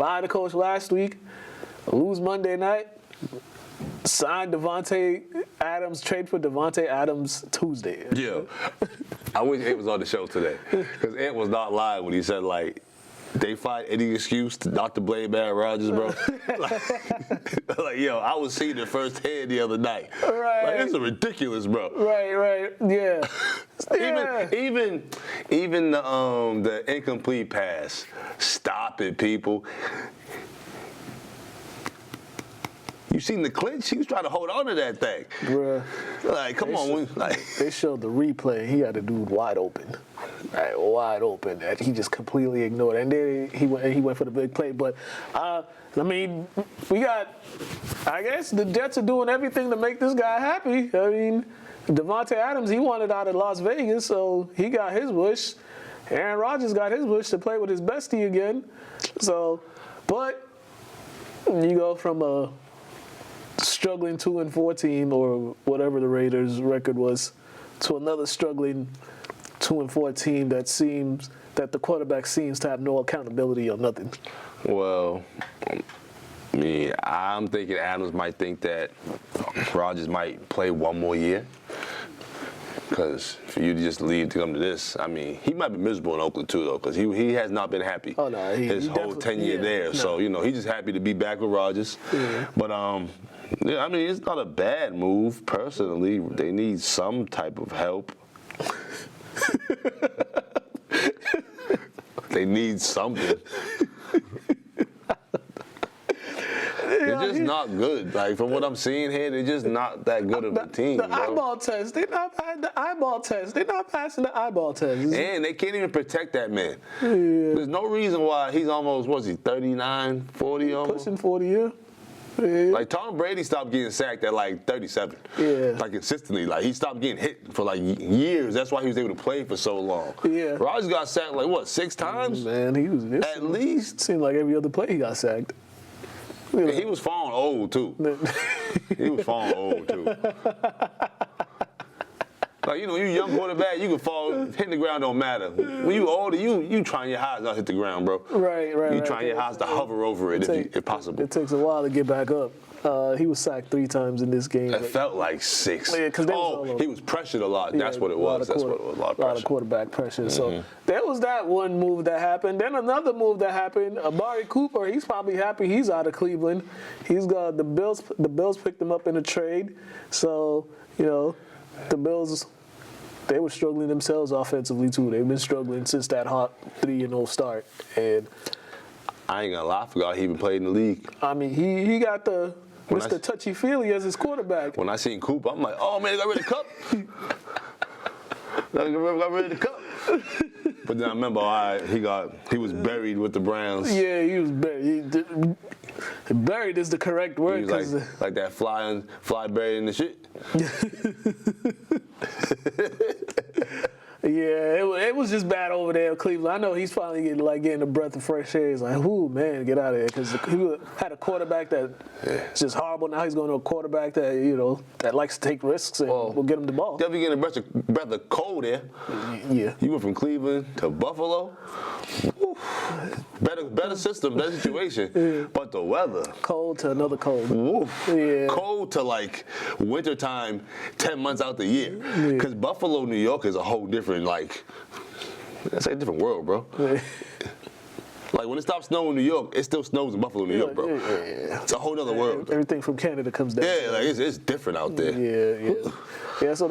fired the coach last week, lose Monday night, sign Devontae Adams, trade for Devontae Adams Tuesday. Yeah. I wish Ant was on the show today, because Ant was not lying when he said, like, they find any excuse not to blame Aaron Rodgers, bro. like, yo, I was seeing it firsthand the other night. Right. Like, it's ridiculous, bro. Right, yeah. Even the incomplete pass. Stop it, people. You seen the clinch? He was trying to hold on to that thing. Bruh. Like, come on. They showed the replay. He had a dude wide open. Right, wide open. That he just completely ignored. And then he went for the big play. But, I mean, I guess the Jets are doing everything to make this guy happy. I mean, Devontae Adams, he wanted out of Las Vegas, so he got his wish. Aaron Rodgers got his wish to play with his bestie again. So, but you go from a struggling 2-4 team, or whatever the Raiders' record was, to another struggling 2-4 team that the quarterback seems to have no accountability or nothing. Well, I mean, I'm thinking Adams might think that Rodgers might play one more year. Because for you to just leave to come to this, I mean, he might be miserable in Oakland too, though, because he has not been happy his whole tenure there. No. So, he's just happy to be back with Rodgers. Yeah. But, I mean, it's not a bad move, personally. They need some type of help. They need something. They're just not good. Like, from what I'm seeing here, they're just not that good of a team, the bro. Eyeball test. They're not passing the eyeball test. They're not passing the eyeball test. And they can't even protect that man. Yeah. There's no reason why he's almost, 39, 40 almost? Pushing 40, yeah. Like, Tom Brady stopped getting sacked at, like, 37. Yeah. Like, consistently. Like, he stopped getting hit for, like, years. That's why he was able to play for so long. Yeah. Rodgers got sacked, like, what, 6 times? Man, he was... At least. Seemed like every other play he got sacked. And he was falling old, too. He was falling old, too. Like, you young quarterback, you can fall, hitting the ground don't matter. When you older, you trying your highs not hit the ground, bro. Right. You trying your highs to hover over it if possible. It takes a while to get back up. He was sacked 3 times in this game. It felt like 6. Yeah, he was pressured a lot. That's what it was. That's what it was. A lot of quarterback pressure. Mm-hmm. So there was that one move that happened. Then another move that happened. Amari Cooper, he's probably happy he's out of Cleveland. He's got the Bills. The Bills picked him up in a trade. So the Bills, they were struggling themselves offensively too. They've been struggling since that hot 3-0 start. And I ain't gonna lie, I forgot he even played in the league. I mean, he got the Mr. Touchy-feely as his quarterback. When I seen Cooper, I'm like, oh man, they got rid of the cup. got rid of the cup. But then I remember he was buried with the Browns. Yeah, he was buried. Buried is the correct word. He was like that fly buried in the shit. Yeah, it was just bad over there in Cleveland. I know he's finally getting a breath of fresh air. He's like, ooh, man, get out of here. Because he had a quarterback that's just horrible. Now he's going to a quarterback that, that likes to take risks and will get him the ball. Definitely getting a breath of cold there. Yeah. You went from Cleveland to Buffalo. Woo. Better system, better situation. Yeah. But the weather. Cold to another cold. Woo. Yeah. Cold to like wintertime 10 months out the year. Because Buffalo, New York is a whole different, that's a different world, bro. Yeah. Like, when it stops snowing in New York, it still snows in Buffalo, New York, bro. Yeah. It's a whole other world. Everything from Canada comes down. Yeah, like it's different out there. Yeah, so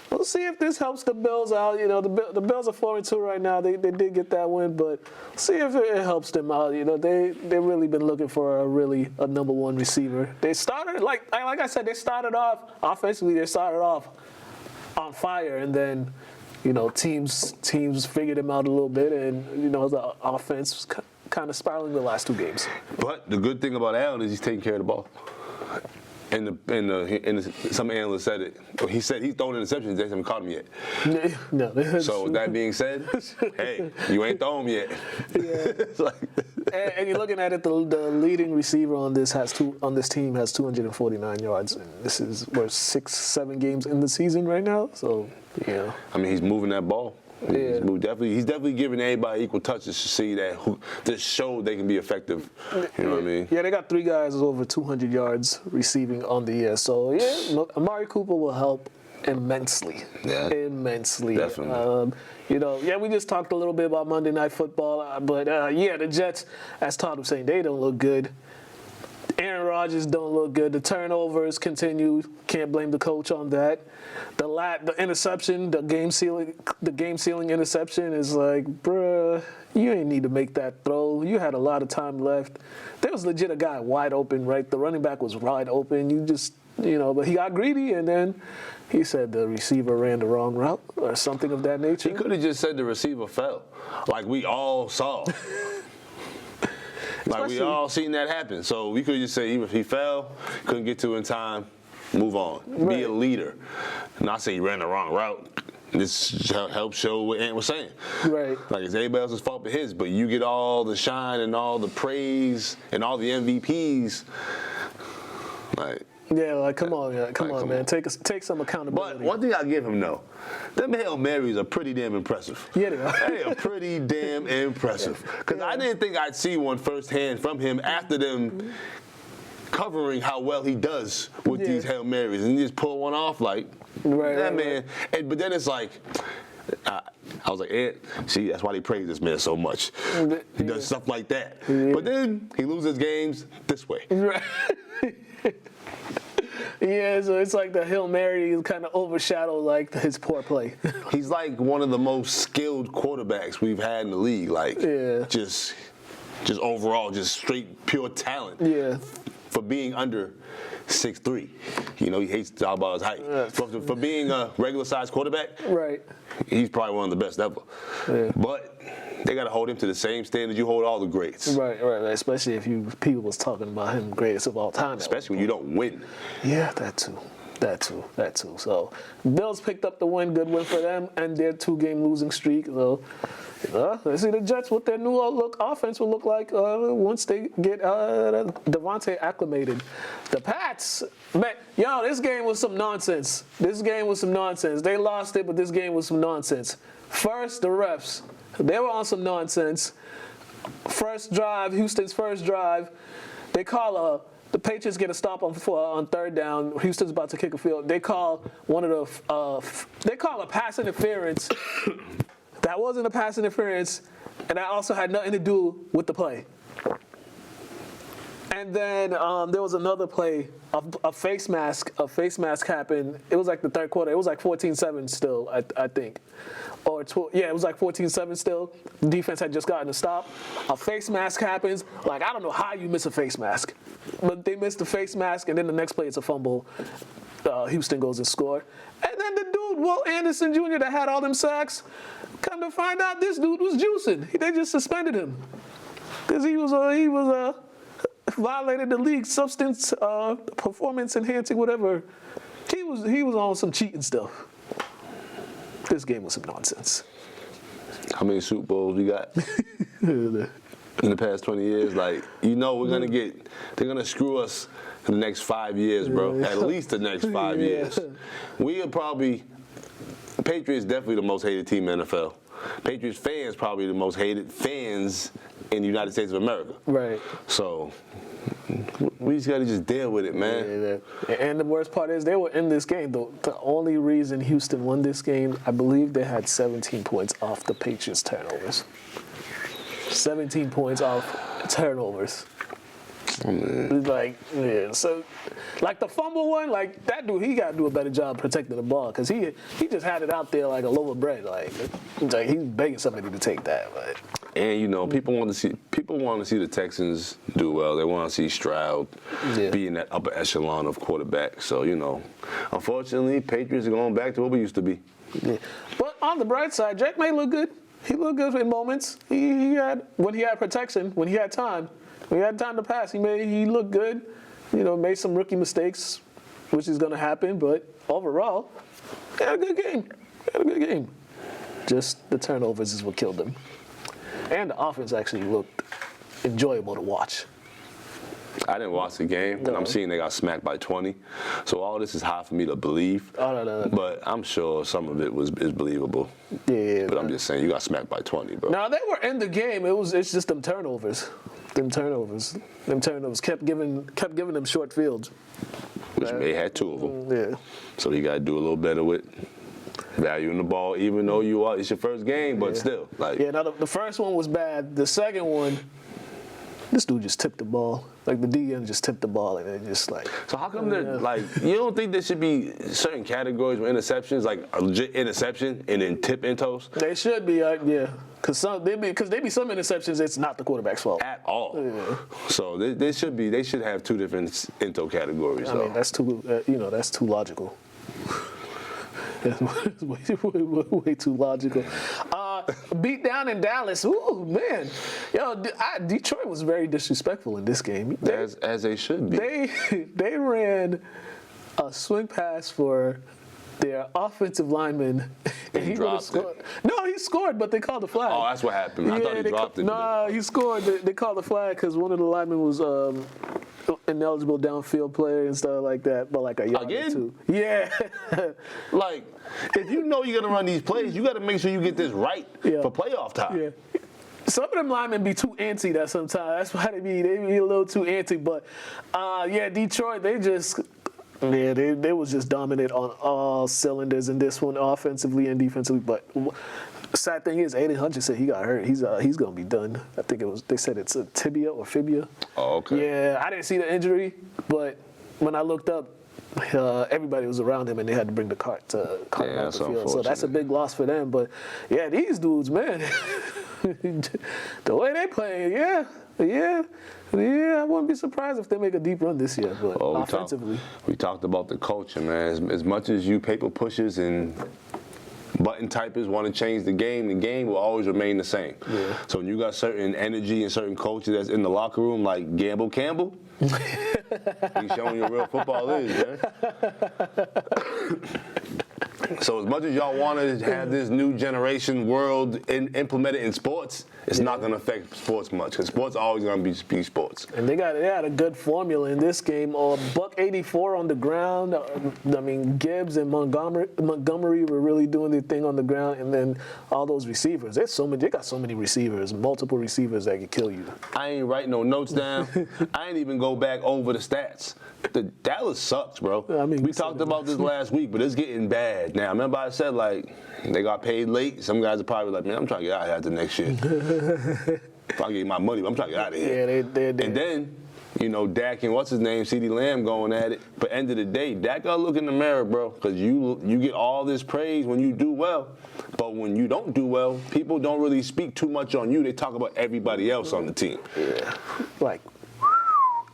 we'll see if this helps the Bills out. The Bills are 4-2 right now. They did get that win, but see if it helps them out. They've really been looking for a number 1 receiver. They started, like I said, they started off offensively. They started off on fire, and then teams figured him out a little bit, and the offense was kind of spiraling the last 2 games. But the good thing about Allen is he's taking care of the ball. And some analyst said it. He said he's throwing interceptions. They haven't caught him yet. No. So with that being said, hey, you ain't thrown him yet. Yeah. And you're looking at it, the leading receiver on this team has 249 yards. And this is 6-7 games in the season right now. So I mean, he's moving that ball. Yeah. He's definitely giving everybody equal touches to see that this show they can be effective. You know what I mean? Yeah, they got 3 guys over 200 yards receiving on the year. So, yeah, look, Amari Cooper will help immensely. Yeah. Immensely. Definitely. We just talked a little bit about Monday Night Football. But the Jets, as Todd was saying, they don't look good. Aaron Rodgers don't look good. The turnovers continue. Can't blame the coach on that. The interception, the game sealing interception is like, bruh, you ain't need to make that throw. You had a lot of time left. There was legit a guy wide open, right? The running back was wide open. You just, but he got greedy, and then he said the receiver ran the wrong route or something of that nature. He could have just said the receiver fell, like we all saw. Like we all seen that happen. So we could just say even if he fell, couldn't get to it in time, move on. Right. Be a leader. Not say he ran the wrong route. This helps show what Ant was saying. Right. Like it's everybody else's fault but his, but you get all the shine and all the praise and all the MVPs. Like yeah, like come on, man. Take some accountability. But one thing I give him though, them Hail Marys are pretty damn impressive. Yeah, they are. They are pretty damn impressive. Because I didn't think I'd see one firsthand from him after them covering how well he does with these Hail Marys, and he just pull one off like that man. And but then it's like. I was like, Ed, see, that's why they praise this man so much. He does stuff like that. Yeah. But then he loses games this way. Right. Yeah, so it's like the Hail Mary kind of overshadow like his poor play. He's like one of the most skilled quarterbacks we've had in the league. Like, just overall, just straight pure talent. Yeah. For being under 6'3", he hates to talk about his height. For being a regular-sized quarterback, right? He's probably one of the best ever. Yeah. But they got to hold him to the same standard you hold all the greats. Right. Especially if people was talking about him greatest of all time. Especially when you don't win. Yeah, that too. So Bills picked up the win. Good win for them and their 2-game losing streak. So let's see the Jets what their new offense will look like once they get Devontae acclimated. The Pats, man, this game was some nonsense. They lost it, but this game was some nonsense. First, the refs. They were on some nonsense. First drive, Houston's first drive, they call the Patriots get a stop on 3rd down. Houston's about to kick a field. They call a pass interference. That wasn't a pass interference, and that also had nothing to do with the play. And then there was another play, a face mask happened. It was like the 3rd quarter. It was like 14-7 still, I think. Or it was like 14-7 still. The defense had just gotten a stop. A face mask happens. Like, I don't know how you miss a face mask. But they missed the face mask, and then the next play it's a fumble. Houston goes and score. And then the dude, Will Anderson Jr., that had all them sacks, come to find out this dude was juicing. They just suspended him. Because he was violated the league substance, performance enhancing, whatever. He was on some cheating stuff. This game was some nonsense. How many Super Bowls we got in the past 20 years? Like, we're gonna they're gonna screw us in the next 5 years, bro. At least the next 5 years. We are probably, Patriots definitely the most hated team in the NFL. Patriots fans probably the most hated fans in the United States of America. Right. So we just got to just deal with it, man. Yeah. And the worst part is they were in this game. The only reason Houston won this game, I believe they had 17 points off the Patriots turnovers. 17 points off turnovers. Oh, man. So, like the fumble one, like that dude, he got to do a better job protecting the ball because he just had it out there like a loaf of bread. Like he's begging somebody to take that. But. And people want to see the Texans do well. They want to see Stroud be in that upper echelon of quarterback. So unfortunately, Patriots are going back to what we used to be. Yeah. But on the bright side, Drake may look good. He looked good in moments. He had when he had protection, when he had time. When he had time to pass, he looked good. Made some rookie mistakes, which is going to happen. But overall, he had a good game. Just the turnovers is what killed him. And the offense actually looked enjoyable to watch. I didn't watch the game, but I'm seeing they got smacked by 20. So all this is hard for me to believe. No. But I'm sure some of it is believable. Yeah. But I'm just saying, you got smacked by 20, bro. Now they were in the game. It's just them turnovers. Them turnovers kept giving them short fields. Which May had 2 of them. Yeah. So you got to do a little better with valuing the ball, even though it's your first game, but still. Yeah, now the first one was bad. The second one, this dude just tipped the ball. Like, the DN just tipped the ball, and it just like. So how come you don't think there should be certain categories with interceptions, like a legit interception and then tip intos? They should be, yeah. Because they be some interceptions, it's not the quarterback's fault. At all. Yeah. So they should have 2 different into categories. I mean, that's too logical. That's way too logical. Beat down in Dallas. Ooh, man. Yo, Detroit was very disrespectful in this game. As they should be. They ran a swing pass for their offensive lineman. And he would have scored. No, he scored, but they called the flag. Oh, that's what happened. I thought he dropped it. No, he scored. They called the flag because one of the linemen was ineligible downfield player and stuff like that, but like a yard or 2. Yeah. Like, if you know you're going to run these plays, you got to make sure you get this right for playoff time. Yeah. Some of them linemen be too antsy that sometimes. That's why they be a little too antsy. But, Detroit, they was just dominant on all cylinders in this one, offensively and defensively. But the sad thing is, Aiden Hutchinson said he got hurt. He's going to be done. I think they said it's a tibia or fibia. Oh, okay. Yeah, I didn't see the injury, but when I looked up, everybody was around him and they had to bring the cart out the field. So that's a big loss for them. But, yeah, these dudes, man, the way they play, yeah, I wouldn't be surprised if they make a deep run this year. But offensively, we talked about the culture, man. As much as you paper pushers and button typers want to change the game will always remain the same. Yeah. So when you got certain energy and certain culture that's in the locker room, like Gamble Campbell, he's showing you what real football is, man. So as much as y'all want to have this new generation world implemented in sports, it's not going to affect sports much because sports are always going to be sports. And they had a good formula in this game. $184 on the ground. I mean, Gibbs and Montgomery were really doing their thing on the ground, and then all those receivers. They got so many receivers, multiple receivers that could kill you. I ain't writing no notes down. I ain't even go back over the stats. The Dallas sucks, bro. I mean, we talked about this last week, but it's getting bad now. Remember I said, like, they got paid late. Some guys are probably like, man, I'm trying to get out of here after next year. If I get my money, but I'm trying to get out of here. Yeah, they And then, Dak and what's his name, CeeDee Lamb going at it. But end of the day, Dak got to look in the mirror, bro, because you get all this praise when you do well. But when you don't do well, people don't really speak too much on you. They talk about everybody else on the team. Yeah.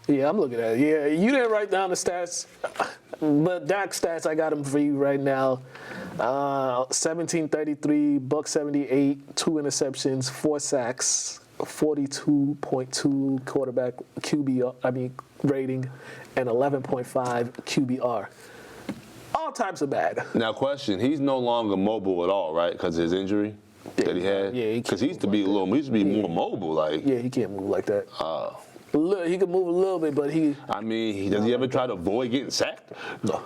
Yeah, I'm looking at it. Yeah, you didn't write down the stats, but Dak's stats, I got them for you right now. 1733, $178, 2 interceptions, 4 sacks, 42.2 quarterback rating, and 11.5 QBR. All types of bad. Now, question: he's no longer mobile at all, right? Because of his injury that he had. Yeah, because he used to be more mobile, like. Yeah, he can't move like that. He can move a little bit, but he. I mean, does he ever try to avoid getting sacked? No.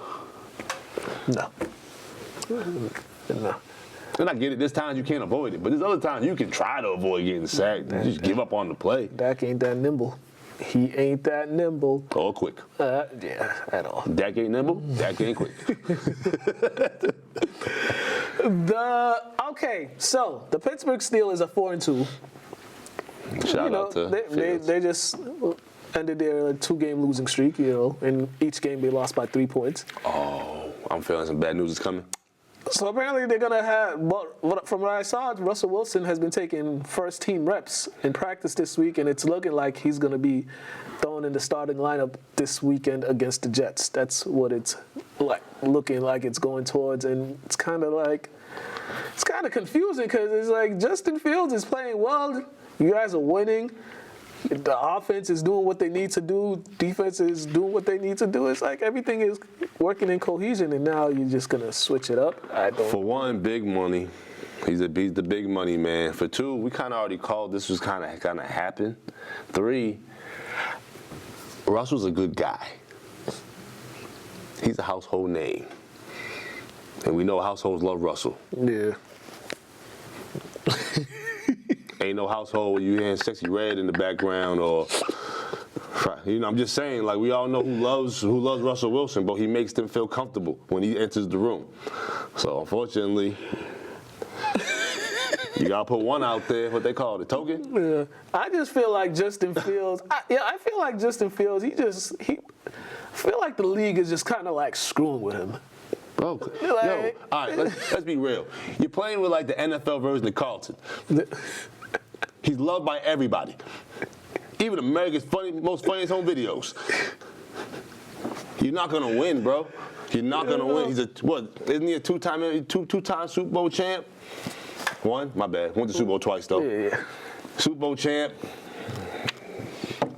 And I get it. There's times you can't avoid it, but there's other times you can try to avoid getting sacked. You just give up on the play. Dak ain't that nimble. He ain't that nimble. Or quick. Yeah, at all. Dak ain't nimble. Dak ain't quick. So the Pittsburgh Steelers are 4-2. Shout out to they just ended their 2-game losing streak, and each game they lost by 3 points. Oh, I'm feeling some bad news is coming. So apparently they're going to have, from what I saw, Russell Wilson has been taking first-team reps in practice this week, and it's looking like he's going to be thrown in the starting lineup this weekend against the Jets. That's what it's looking like it's going towards, and it's kind of confusing because it's like Justin Fields is playing well. You guys are winning. The offense is doing what they need to do. Defense is doing what they need to do. It's like everything is working in cohesion, and now you're just going to switch it up? For one, big money. He's the big money man. For two, we kind of already called this was kind of happen. 3, Russell's a good guy. He's a household name. And we know households love Russell. Yeah. Ain't no household where you hearing Sexy Red in the background or, you know, I'm just saying, like, we all know who loves Russell Wilson, but he makes them feel comfortable when he enters the room. So, unfortunately, you got to put one out there, what they call it, token? Yeah. I just feel like Justin Fields, I feel like Justin Fields, I feel like the league is just kind of like screwing with him. Bro, yo, all right, let's be real. You're playing with, like, the NFL version of Carlton. He's loved by everybody. Even America's most funniest home videos. You're not gonna win, bro. You're not gonna win. He's isn't he a two-time Super Bowl champ? One? My bad. Went to Super Bowl twice though. Yeah. Super Bowl champ.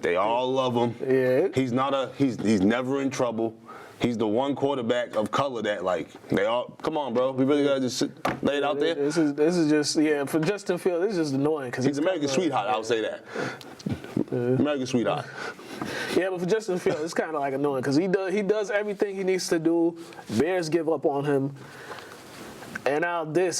They all love him. Yeah. He's never in trouble. He's the one quarterback of color that, like, they all, come on, bro. We really got to just lay it out there. This is just, for Justin Fields, this is just annoying. Cause he's America's sweetheart, I would say that. America's sweetheart. Yeah, but for Justin Fields, it's kind of like annoying because he does everything he needs to do. Bears give up on him. And now it's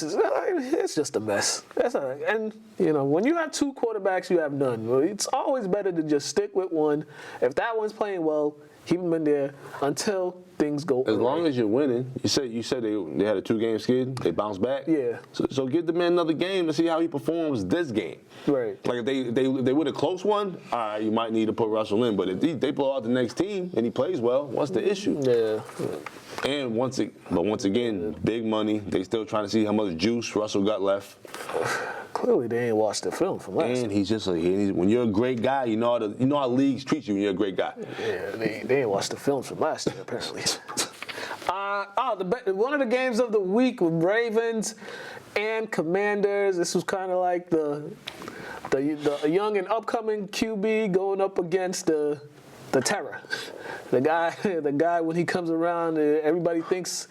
just a mess. That's all right. And, when you have two quarterbacks, you have none. Well, it's always better to just stick with one. If that one's playing well, keep him in there until things go As long as you're winning. You said they had a 2-game skid. They bounced back. Yeah. So give the man another game to see how he performs this game. Right. Like if they win a close one, all right, you might need to put Russell in. But if they blow out the next team and he plays well, what's the issue? Yeah. And once again, big money. They still trying to see how much juice Russell got left. Clearly, they ain't watched the film from last. And he's just when you're a great guy, you know how leagues treat you when you're a great guy. Yeah, they ain't watched the films from last year apparently. One of the games of the week with Ravens and Commanders. This was kind of like the young and upcoming QB going up against the terror. The guy when he comes around, everybody thinks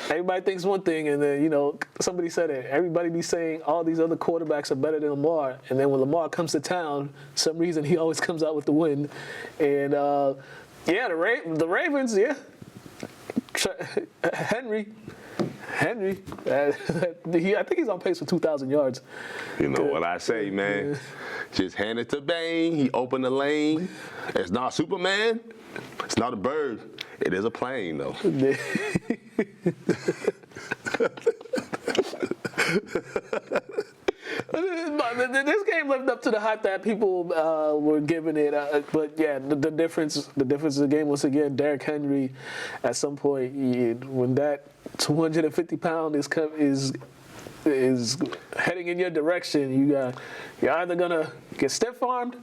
one thing, and then somebody said it. Everybody be saying all these other quarterbacks are better than Lamar, and then when Lamar comes to town, for some reason he always comes out with the win. And the Ravens, yeah. Henry. I think he's on pace for 2,000 yards. You know what I say, man. Yeah. Just hand it to Bane. He opened the lane. It's not Superman. It's not a bird. It is a plane, though. This game lived up to the hype that people were giving it, but yeah, the difference of the game once again. Derrick Henry, at some point, when that 250-pound is heading in your direction, you're either gonna get stiff-armed,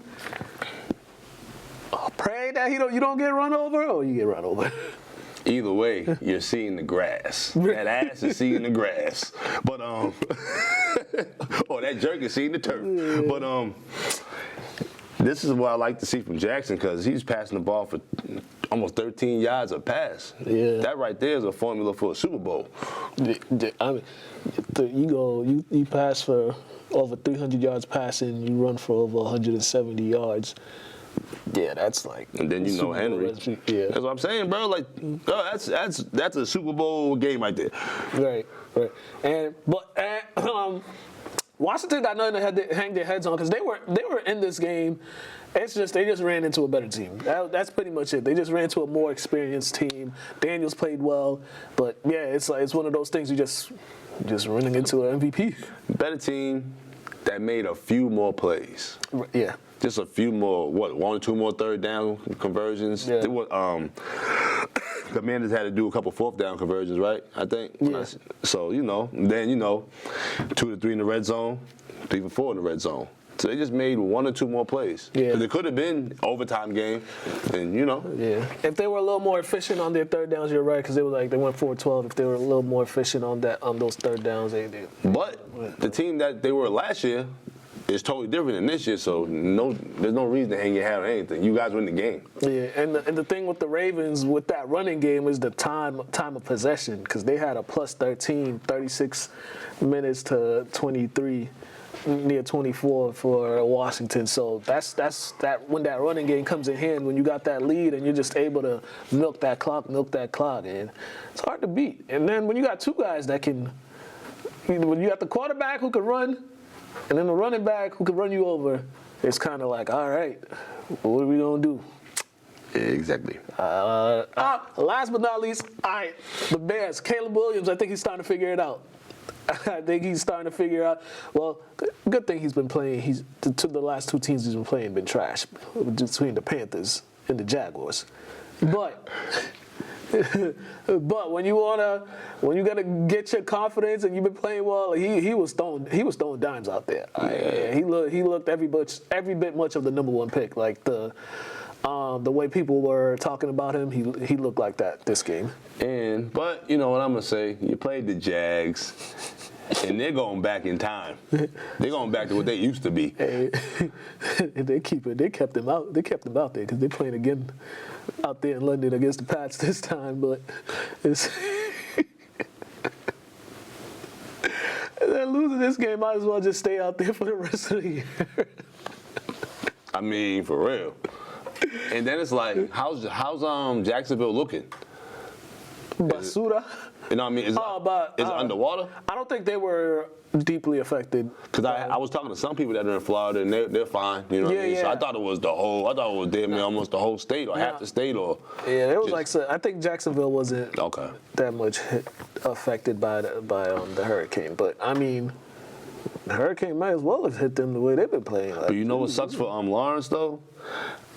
pray that you don't get run over, or you get run over. Either way, you're seeing the grass. That ass is seeing the grass. But or that jerk is seeing the turf. Yeah. But this is what I like to see from Jackson because he's passing the ball for almost 13 yards a pass. Yeah. That right there is a formula for a Super Bowl. I mean, you pass for over 300 yards passing, you run for over 170 yards. Yeah, that's like. And then Henry. Yeah. That's what I'm saying, bro. Like, that's a Super Bowl game right there. Right. But Washington got nothing to hang their heads on because they were in this game. It's just they just ran into a better team. That's pretty much it. They just ran into a more experienced team. Daniels played well, but yeah, it's one of those things you just running into an MVP. Better team that made a few more plays. Yeah. Just a few more, 1 or 2 more third down conversions. Yeah. Commanders had to do a couple fourth down conversions, right? I think. Yeah. So, then 2 to 3 in the red zone, 3 for 4 in the red zone. So they just made 1 or 2 more plays. Yeah. Because it could have been overtime game, and Yeah. If they were a little more efficient on their third downs, you're right, because they went 4-12. If they were a little more efficient on those third downs, they did. But the team that they were last year is totally different than this year, so there's no reason to hang your hat on anything. You guys win the game. Yeah, and the thing with the Ravens with that running game is the time of possession because they had a plus 13, 36 minutes to 23 near 24 for Washington. So that's that when that running game comes in hand, when you got that lead and you're just able to milk that clock, and it's hard to beat. And then when you got two guys that can, when you got the quarterback who can run, and then the running back who can run you over, it's kind of like, all right, what are we gonna do? Yeah, exactly. Last but not least, the Bears. Caleb Williams, I think he's starting to figure it out. Well, good thing he's been playing. The last two teams he's been playing been trash, between the Panthers and the Jaguars. But when you gotta get your confidence and you've been playing well, he was throwing dimes out there. Yeah. He looked every bit much of the number one pick. Like the way people were talking about him, he looked like that this game. But you know what I'm gonna say? You played the Jags, and they're going back in time. They're going back to what they used to be. Hey, they kept them out. They kept them out there because they're playing again out there in London against the Pats this time. But it's they're losing this game. Might as well just stay out there for the rest of the year. I mean, for real. And then it's like, how's Jacksonville looking? Basura. You know what I mean? Is it underwater? I don't think they were deeply affected. Because I was talking to some people that are in Florida, and they're fine. You know what I mean? Yeah. So I thought it was damn near almost the whole state or half the state. Yeah, it was I think Jacksonville wasn't Okay. that much affected by the hurricane. But, I mean, the hurricane might as well have hit them the way they've been playing. But you know what sucks for Lawrence, though?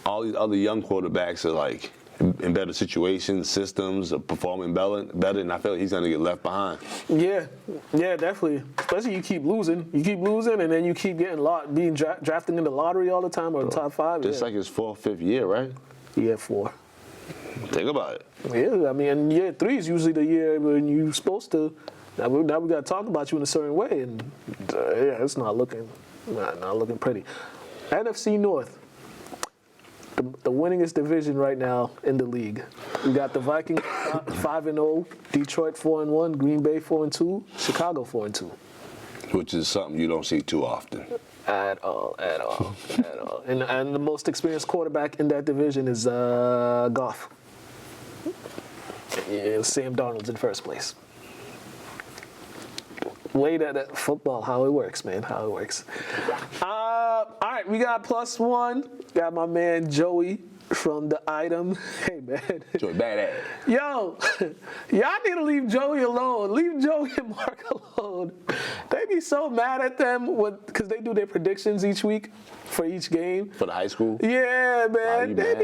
All these other young quarterbacks are, like, in better situations, systems, are performing better, and I feel like he's going to get left behind. Yeah, definitely. Especially you keep losing, and then you keep getting being drafted in the lottery all the time or the top 5. It's like his 4th, 5th year, right? Year 4. Think about it. Yeah, I mean, year 3 is usually the year when you're supposed to. Now we got to talk about you in a certain way, and it's not looking pretty. NFC North. The winningest division right now in the league. We got the Vikings 5-0, Detroit 4-1, Green Bay 4-2, Chicago 4-2. Which is something you don't see too often. At all. And the most experienced quarterback in that division is Goff. Yeah, Sam Darnold's in first place. Way that football, how it works, man, how it works. All right, we got +1. Got my man Joey from the item. Hey, man. Joey, badass. Yo, y'all need to leave Joey alone. Leave Joey and Mark alone. They be so mad at them because they do their predictions each week for each game. For the high school? Yeah, man. They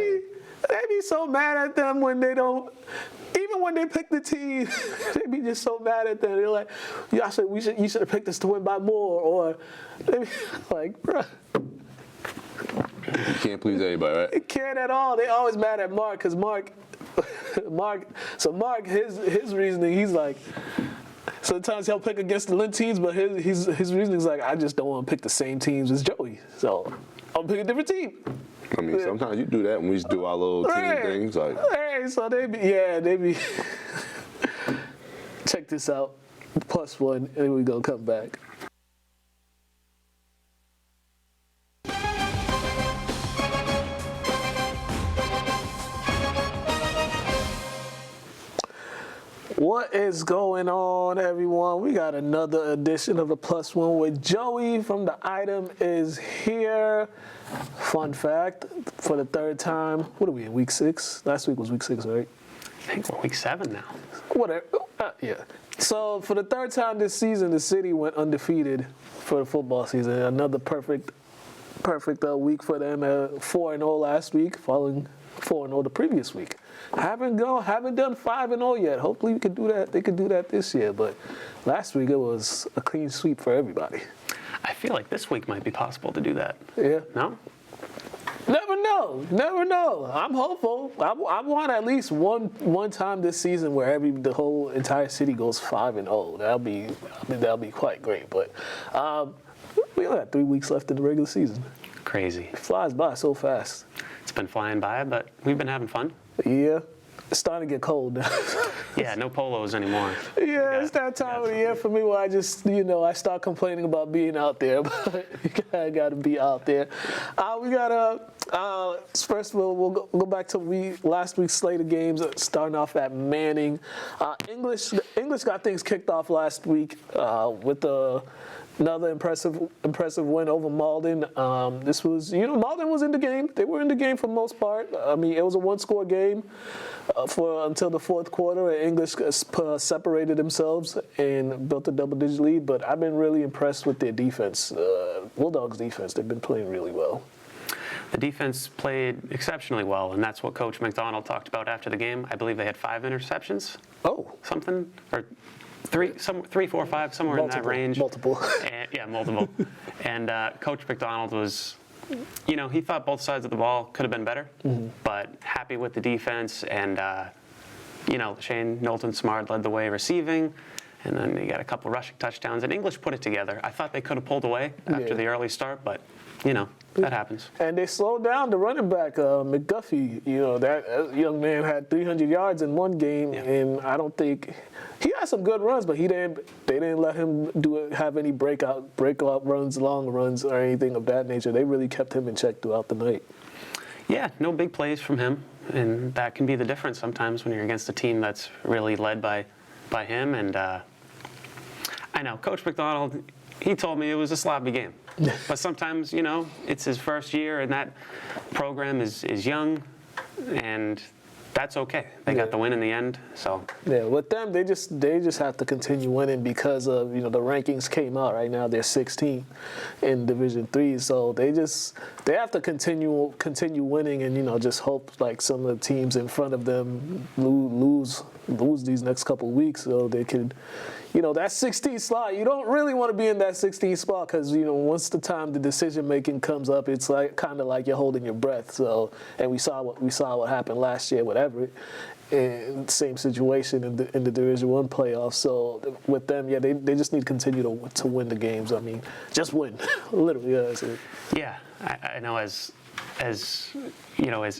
be be so mad at them when they don't. Even when they pick the team, they be just so mad at them. They're like, you should have picked us to win by more. Or they be like, bruh. You can't please everybody, right? They can't at all. They always mad at Mark because Mark, his reasoning, he's like, sometimes he'll pick against the Lynn teams, but his reasoning is like, I just don't want to pick the same teams as Joey. So I'll pick a different team. I mean, sometimes you do that when we just do our little team things. Like, so they be. Check this out. +1, and then we gonna come back. What is going on, everyone? We got another edition of the +1 with Joey from the item is here. Fun fact, for the 3rd time, what are we in, week 6? Last week was week 6, right? I think we're week 7 now. Whatever, yeah. So for the 3rd time this season, the city went undefeated for the football season. Another perfect week for them. 4-0 last week, following 4-0 the previous week. Haven't done 5-0 yet. Hopefully we could do that. They could do that this year. But last week it was a clean sweep for everybody. I feel like this week might be possible to do that. Yeah. No? Never know. I'm hopeful. I want at least one time this season where the whole entire city goes 5-0. That'll be quite great. But we only got 3 weeks left in the regular season. Crazy. It flies by so fast. It's been flying by, but we've been having fun. Yeah. it's starting to get cold now. Yeah, no polos anymore. Yeah, it's that time of the year for me where I just, I start complaining about being out there, but I got to be out there. We got first of all, we'll go back to last week's slate of games, starting off at Manning. English got things kicked off last week with another impressive win over Malden. This was, Malden was in the game. They were in the game for the most part. I mean, it was a one-score game until the fourth quarter. And English separated themselves and built a double-digit lead. But I've been really impressed with their defense. Bulldogs' defense. They've been playing really well. The defense played exceptionally well, and that's what Coach McDonald talked about after the game. I believe they had 5 interceptions. Oh. Something, or 3, 4, 5, somewhere in that range. Multiple. And, multiple. And Coach McDonald was, he thought both sides of the ball could have been better, but happy with the defense. And, Shane Knowlton-Smart led the way receiving, and then they got a couple rushing touchdowns. And English put it together. I thought they could have pulled away after the early start, but, that happens. And they slowed down the running back, McGuffey. That young man had 300 yards in one game, and I don't think he had some good runs, but they didn't let him have any breakout runs, long runs, or anything of that nature. They really kept him in check throughout the night. Yeah, no big plays from him, and that can be the difference sometimes when you're against a team that's really led by him. And I know Coach McDonald, he told me it was a sloppy game. But sometimes, it's his first year, and that program is young, and that's okay. They got the win in the end, so. Yeah, with them, they just have to continue winning because of, the rankings came out right now. They're 16 in Division III, so they have to continue winning and, just hope like some of the teams in front of them lose these next couple of weeks so they could. That 16th slot, you don't really want to be in that 16th spot because, once the time the decision making comes up, it's like kind of like you're holding your breath. So, and we saw what happened last year with Everett, and same situation in the Division I playoffs. So with them, they just need to continue to win the games. I mean, just win, literally. That's it. Yeah, I know as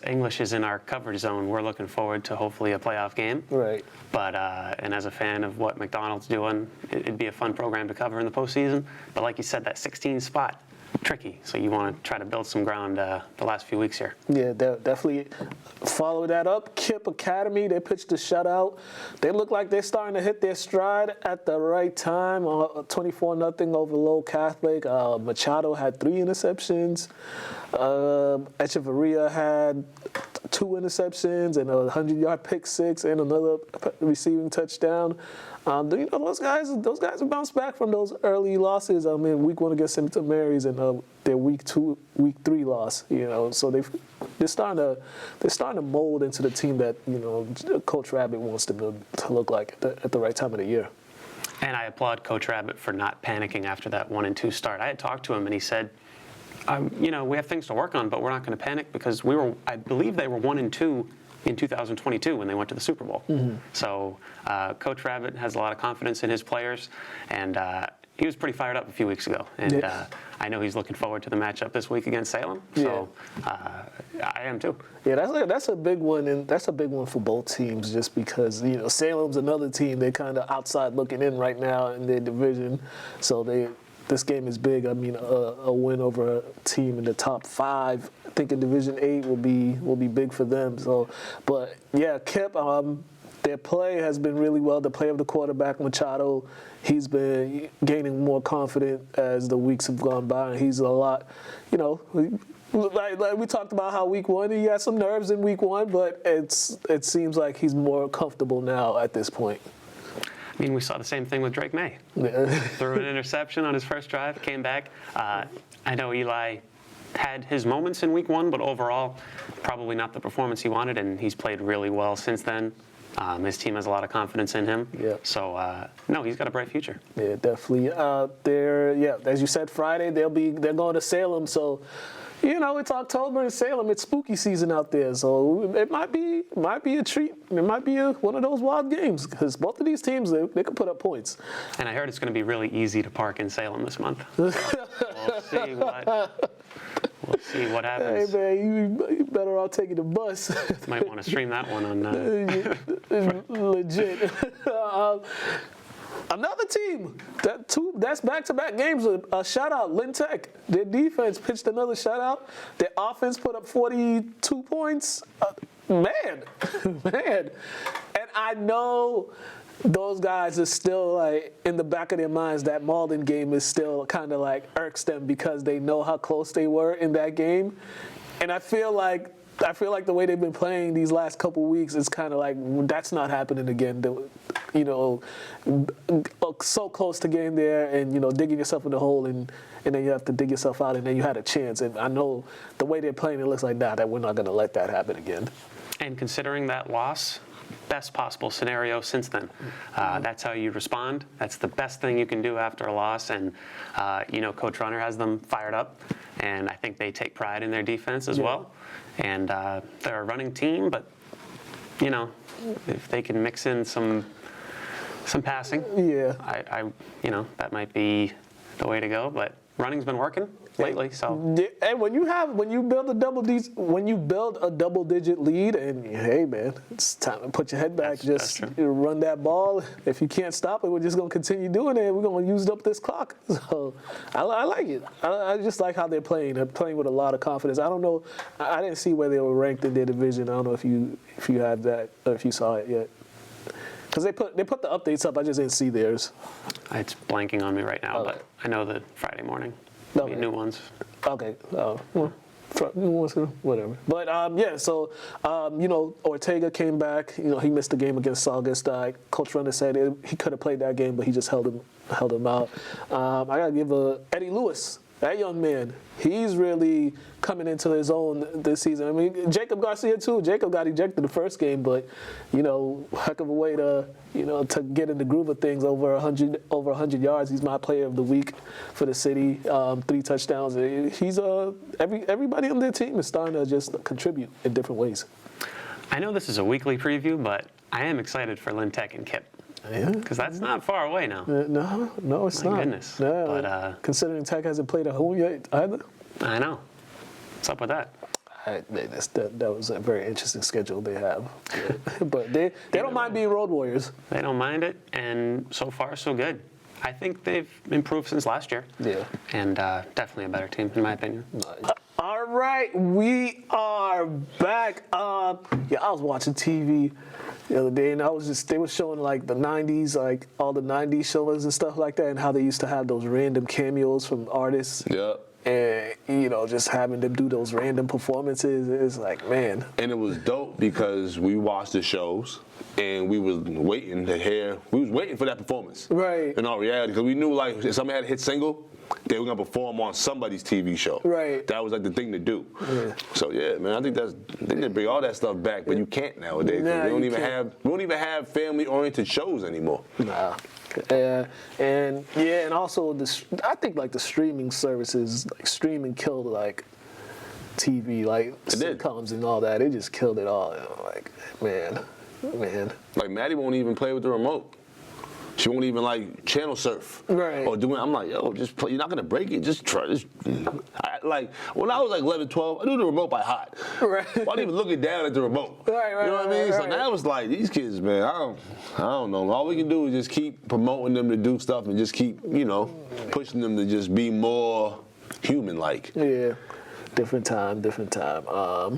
English is in our coverage zone, we're looking forward to hopefully a playoff game. Right. But and as a fan of what McDonald's doing, it'd be a fun program to cover in the postseason. But like you said, that 16 spot, tricky. So you want to try to build some ground the last few weeks here. Yeah, definitely follow that up. Kip Academy, they pitched a shutout. They look like they're starting to hit their stride at the right time. 24-0 over Lowell Catholic. Machado had 3 interceptions. Echeverria had 2 interceptions and a 100-yard pick six and another receiving touchdown. Those guys have bounced back from those early losses. I mean, week 1 against St. Mary's and their week 3 loss. So they're starting to mold into the team that Coach Rabbit wants them to look like at the right time of the year. And I applaud Coach Rabbit for not panicking after that 1-2 start. I had talked to him and he said, we have things to work on, but we're not going to panic because I believe they were 1-2 in 2022 when they went to the Super Bowl. Mm-hmm. So Coach Rabbit has a lot of confidence in his players, and he was pretty fired up a few weeks ago. And I know he's looking forward to the matchup this week against Salem. So I am too. Yeah, that's a big one, and that's a big one for both teams just because, Salem's another team. They're kind of outside looking in right now in their division. So this game is big. I mean, a win over a team in the top 5, I think in Division 8 will be big for them. So, but yeah, Kip, their play has been really well. The play of the quarterback, Machado, he's been gaining more confidence as the weeks have gone by. He's a lot, like we talked about how week 1 he had some nerves in week 1, but it seems like he's more comfortable now at this point. I mean, we saw the same thing with Drake May. Threw an interception on his first drive, came back. I know Eli had his moments in week 1, but overall, probably not the performance he wanted, and he's played really well since then. His team has a lot of confidence in him. Yeah. So, no, he's got a bright future. Yeah, definitely. As you said, Friday, they're going to Salem, so it's October in Salem. It's spooky season out there, so it might be a treat. It might be one of those wild games because both of these teams they can put up points. And I heard it's going to be really easy to park in Salem this month. So we'll see what We'll see what Hey happens. man, you better off taking the bus. Might want to stream that one on. Legit. Another team that's back-to-back games. A shout out, Lynn Tech. Their defense pitched another shout out. Their offense put up 42 points. Man. And I know those guys are still like in the back of their minds. That Malden game is still kind of like irks them because they know how close they were in that game. And I feel like the way they've been playing these last couple weeks is kind of like that's not happening again. So close to getting there and digging yourself in the hole and then you have to dig yourself out and then you had a chance. And I know the way they're playing, it looks like that we're not going to let that happen again. And considering that loss, best possible scenario since then. That's how you respond. That's the best thing you can do after a loss. And Coach Runner has them fired up, and I think they take pride in their defense as well. And they're a running team, but if they can mix in some passing, that might be the way to go. But running's been working lately, so. And when you build a double-digit lead, and hey man, it's time to put your head back. Just run that ball. If you can't stop it, we're just gonna continue doing it. We're gonna use up this clock. So I like it. I just like how they're playing. They're playing with a lot of confidence. I don't know. I didn't see where they were ranked in their division. I don't know if you have that or if you saw it yet. Because they put the updates up. I just didn't see theirs. It's blanking on me right now, but I know that Friday morning. Okay. New ones. Okay. Whatever. But so Ortega came back. He missed the game against August. Coach Runner said he could have played that game, but he just held him out. I gotta give Eddie Lewis. That young man, he's really coming into his own this season. I mean, Jacob Garcia too. Jacob got ejected the first game, but heck of a way to to get in the groove of things. Over 100 yards. He's my player of the week for the city. 3 touchdowns. He's everybody on their team is starting to just contribute in different ways. I know this is a weekly preview, but I am excited for Lynn Tech and Kip. Yeah, because that's not far away now. No, it's not. My goodness. Yeah, but considering Tech hasn't played a home yet either. I know. What's up with that? That was a very interesting schedule they have. But they don't mind being road warriors. They don't mind it, and so far so good. I think they've improved since last year. Yeah. And definitely a better team, in my opinion. All right, we are back. I was watching TV the other day, and they were showing like the 90s, like all the 90s shows and stuff like that, and how they used to have those random cameos from artists. Yeah. And, just having them do those random performances, it's like, man. And it was dope because we watched the shows and we was waiting for that performance. Right. In all reality, because we knew like if somebody had a hit single, they were gonna perform on somebody's TV show. Right. That was like the thing to do. Yeah. So yeah, man, I think they need to bring all that stuff back, but you can't nowadays. Nah, we don't you even have family-oriented shows anymore. Nah. And also I think like the streaming services, like streaming killed like TV, like sitcoms and all that. It just killed it all. Like man. Like Maddie won't even play with the remote. She won't even like channel surf. Right. Or doing. I'm like, yo, just play. You're not gonna break it. Just try. Like when I was like 11, 12, I knew the remote by heart. Right. I wasn't even looking down at the remote. Right. You know what I mean? Right. So now it's like these kids, man. I don't know. All we can do is just keep promoting them to do stuff and just keep, pushing them to just be more human-like. Yeah. Different time.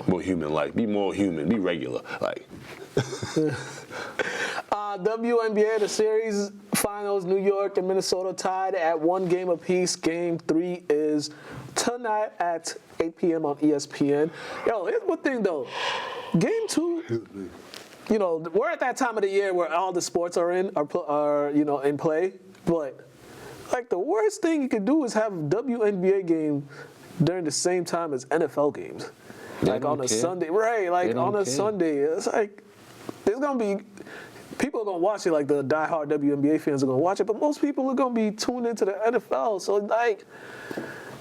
More human-like. Be more human. Be regular. Like. WNBA, the series finals, New York and Minnesota tied at 1 game apiece. Game 3 is tonight at 8 p.m. on ESPN. Yo, here's one thing though. Game 2, we're at that time of the year where all the sports are in play. But like the worst thing you could do is have WNBA game during the same time as NFL games. Like on a Sunday, right? Like on a Sunday, it's like there's gonna be. People are going to watch it, like the diehard WNBA fans are going to watch it, but most people are going to be tuned into the NFL. So, like,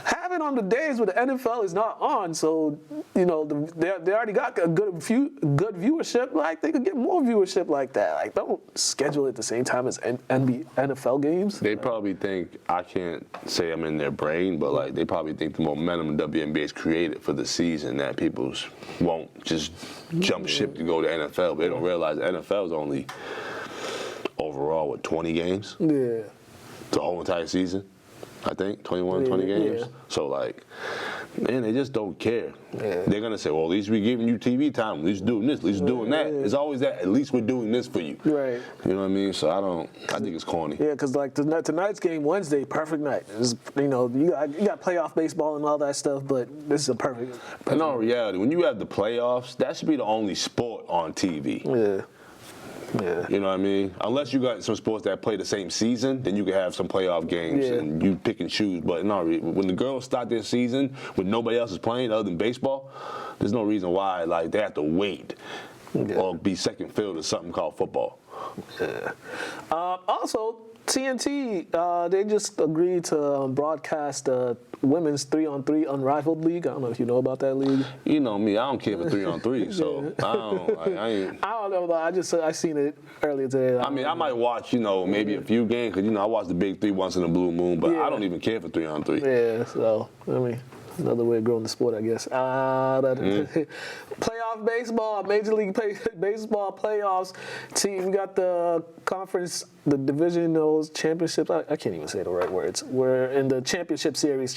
have it on the days where the NFL is not on. So, you know, they already got a good viewership. Like, they could get more viewership like that. Like, don't schedule it at the same time as NFL games. They probably think, I can't say I'm in their brain, but like they probably think the momentum the WNBA has created for the season that people won't just jump ship to go to NFL. But they don't realize the NFL is only overall, 20 games? Yeah. The whole entire season, I think, 20 games. Yeah. So, like, man, they just don't care. Yeah. They're going to say, well, at least we're giving you TV time. At least doing this, at least doing that. It's always that, at least we're doing this for you. Right. You know what I mean? So, I think it's corny. Yeah, because, like, tonight's game, Wednesday, perfect night. You know, you got playoff baseball and all that stuff, but this is a perfect. In all reality, when you have the playoffs, that should be the only sport on TV. Yeah. Yeah. You know what I mean? Unless you got some sports that play the same season, then you can have some playoff games and you pick and choose. But no, when the girls start their season when nobody else is playing other than baseball, there's no reason why like they have to wait or be second field to something called football. Yeah. Also, TNT, they just agreed to broadcast the women's 3-on-3 Unrivaled League. I don't know if you know about that league. You know me, I don't care for 3-on-3, so I don't know, but I seen it earlier today. I mean, I might watch, maybe a few games, because, I watch the big three once in a blue moon, but I don't even care for 3-on-3. Yeah, so, I mean, another way of growing the sport, I guess. Playoff baseball, Major League Baseball playoffs. We got the conference, the division, those championships. I can't even say the right words. We're in the championship series.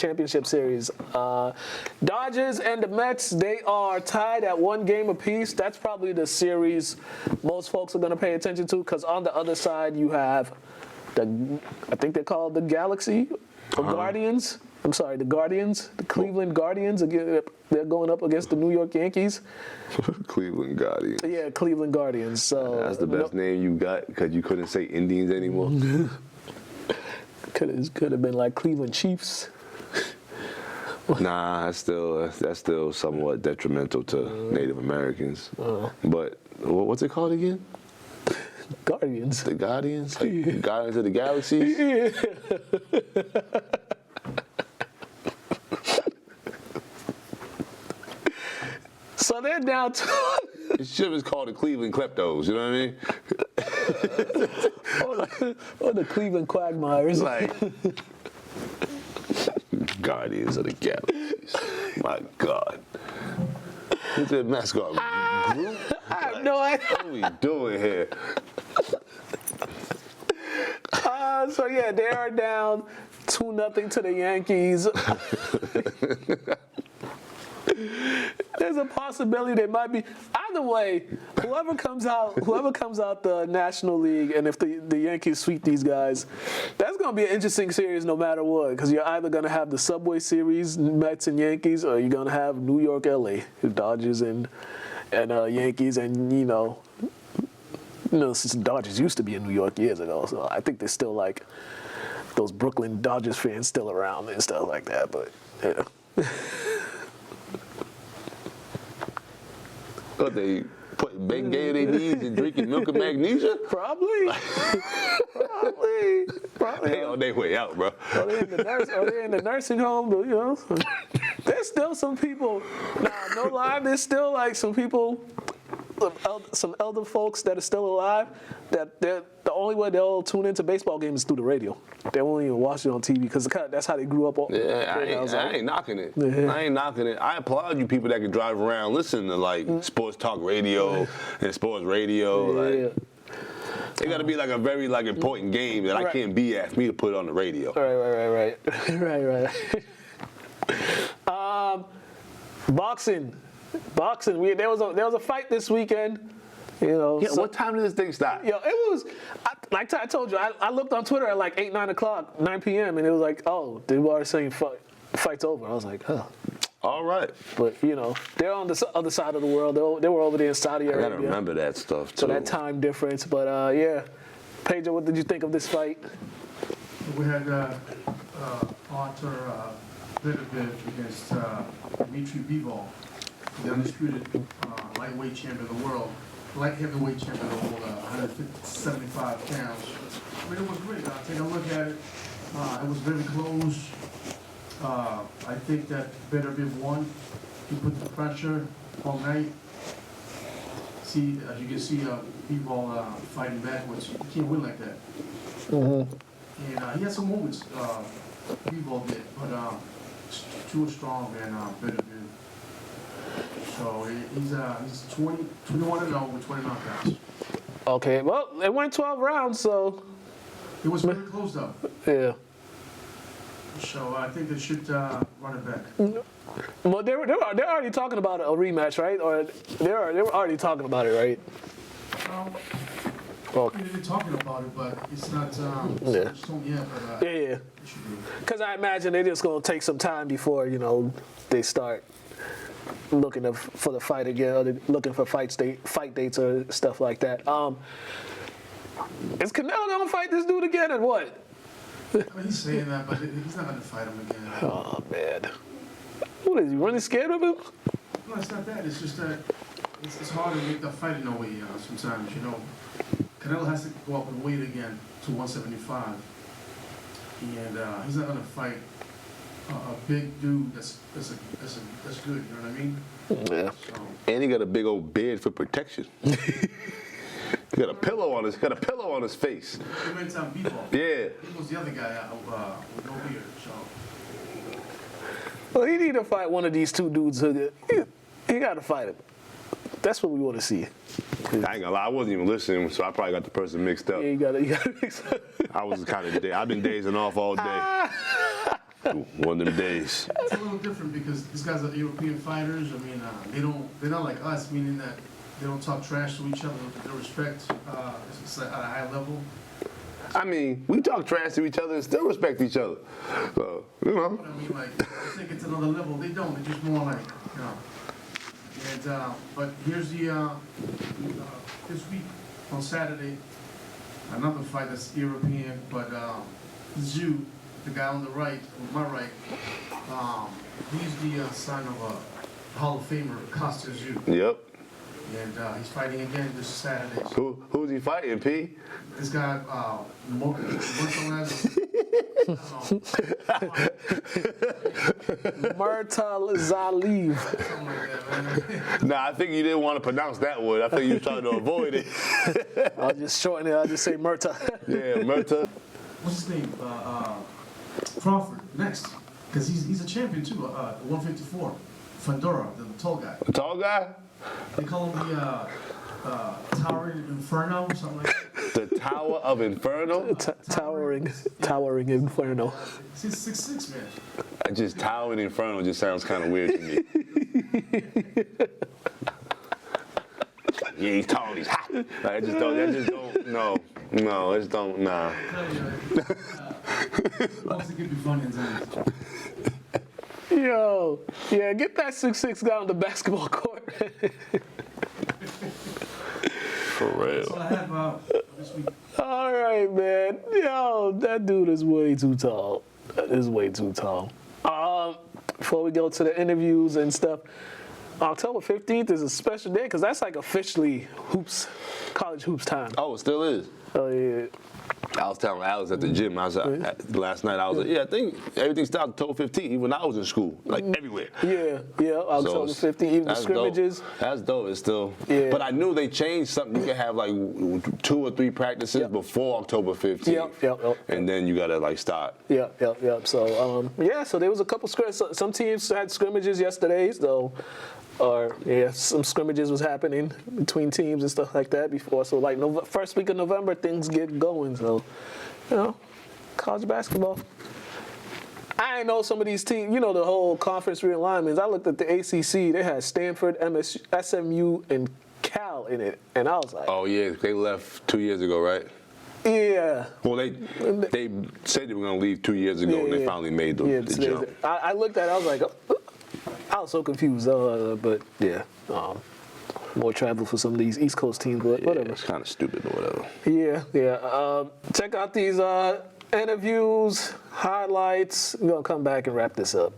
Dodgers and the Mets, they are tied at 1 game apiece. That's probably the series most folks are going to pay attention to, because on the other side you have I think they're called the Galaxy or Guardians. I'm sorry, the Guardians, the Cleveland Guardians. Again, they're going up against the New York Yankees. Cleveland Guardians. Yeah, Cleveland Guardians. So that's the best name you got, because you couldn't say Indians anymore. Could have been like Cleveland Chiefs. Nah, that's still somewhat detrimental to Native Americans. But what's it called again? Guardians. The Guardians? Like Guardians of the Galaxies? Yeah. So they're down to... This ship is called the Cleveland Kleptos, you know what I mean? or the Cleveland Quagmires. Like, Guardians of the Galaxies. My God. Who's that mascot? Group? I have no idea. What are we doing here? So yeah, they are down 2-0 to the Yankees. There's a possibility they might be. Either way, whoever comes out the National League, and if the Yankees sweep these guys, that's going to be an interesting series no matter what, because you're either going to have the Subway Series, Mets and Yankees, or you're going to have New York, LA, Dodgers and Yankees, and since the Dodgers used to be in New York years ago, so I think they're still like those Brooklyn Dodgers fans still around and stuff like that, but yeah. What, they putting Bengay in their knees and drinking milk and magnesia? Probably. They on their way out, bro. Or they're in the nursing home, but, there's still some people, no lie, there's still like some people, some elder folks that are still alive, that the only way they'll tune into baseball games is through the radio. They won't even watch it on TV, because that's how they grew up. I ain't knocking it. Yeah. I ain't knocking it. I applaud you people that can drive around, listen to like sports talk radio and sports radio. Yeah. Like, it got to be like a very important game that I can't be at for me to put it on the radio. Right. Boxing. There was a fight this weekend. What time did this thing start? It was, like I told you, I looked on Twitter at like 9 p.m. and it was like, oh, they were already saying fight's over. I was like, oh. All right. But, they're on the other side of the world. They were over there in Saudi Arabia. I got to remember that stuff, too. So that time difference. But, yeah. Pedro, what did you think of this fight? We had Arthur Vidovich against Dmitry Bivol, the undisputed lightweight champion of the world. Light heavyweight champion of the world, 175 pounds. I mean, it was great. Take a look at it. It was very close. I think that Beterbiev won. He put the pressure all night. See, as you can see, people fighting backwards. You can't win like that. And he had some moments, people did, but too strong and Beterbiev. So he's 21-0 with 20 knockouts. Okay, well, they went 12 rounds, so It was very close though. yeah. So I think they should run it back. Well, they're already talking about a rematch, right? Or they were already talking about it, right? Well, They're talking about it, but it's not Yeah. stone yet. But yeah. it should be. Because I imagine they're just gonna take some time before they start looking for the fight again, or they're looking for fight dates or stuff like that. Is Canelo gonna fight this dude again, and what? I mean, he's saying that, but he's not going to fight him again. Oh man, what is he really scared of him? No, it's not that. It's just that it's hard to make the fight in a way. Sometimes Canelo has to go up in weight again to 175, and he's not going to fight a big dude that's good. You know what I mean? Yeah. So, And he got a big old beard for protection. He got a pillow on his face. he went on B-ball. Yeah. He was the other guy with no beard. So. Well, he need to fight one of these two dudes. He got to fight him. That's what we want to see. I ain't gonna lie, I wasn't even listening, so I probably got the person mixed up. Yeah, you gotta mix up. I was kind of I've been dazing off all day. One of them days. It's a little different because these guys are European fighters. I mean, they're not like us, meaning that they don't talk trash to each other. They respect it's at a high level. I mean, we talk trash to each other and still respect each other. So, I mean, like, I think it's another level. They don't. They're just more like, And but here's the this week on Saturday, another fight that's European, but Zhu, the guy on the right, on my right, he's the son of a Hall of Famer, Costa Zhu. Yep. And he's fighting again this Saturday. Who's he fighting, P? This guy, Murtal Zaliv. something like that, man. Nah, I think you didn't want to pronounce that word. I think you were trying to avoid it. I'll just shorten it. I'll just say Murta. Yeah, Murta. What's his name? Crawford, next. Because he's a champion too, 154. Fedora, the tall guy. The tall guy? They call him the Towering Inferno, something like that. The Tower of Inferno? Towering Inferno. He's 6'6", man. Just Towering Inferno just sounds kind of weird to me. Yeah, he's tall, he's hot. Like, I just don't, no, I just don't, nah. Wants to get me funny and things. Yo, yeah, get that 6'6" guy on the basketball court. For real. So I have this week. All right, man. Yo, that dude is way too tall. That is way too tall. Before we go to the interviews and stuff, October 15th is a special day because that's like officially college hoops time. Oh, it still is. Oh, yeah. I was telling Alex at the gym, last night, I was like, yeah, I think everything started October 15th, even when I was in school, like everywhere. Yeah, October 15th, even the scrimmages. Dope. That's dope, it's still. Yeah. But I knew they changed something. You could have like 2 or 3 practices before October 15th. Yep. And then you gotta like start. Yep. So, so there was a couple scrimmages. Some teams had scrimmages yesterday, so. Some scrimmages was happening between teams and stuff like that before. So, like, first week of November, things get going. So, college basketball. I didn't know some of these teams, the whole conference realignments. I looked at the ACC. They had Stanford, SMU, and Cal in it. And I was like... Oh, yeah, they left 2 years ago, right? Yeah. Well, they said they were going to leave 2 years ago, and they finally made the jump. I looked at it, I was like... I was so confused, but yeah, more travel for some of these East Coast teams, but whatever. It's kind of stupid or whatever. Yeah. Check out these interviews, highlights. We're gonna come back and wrap this up.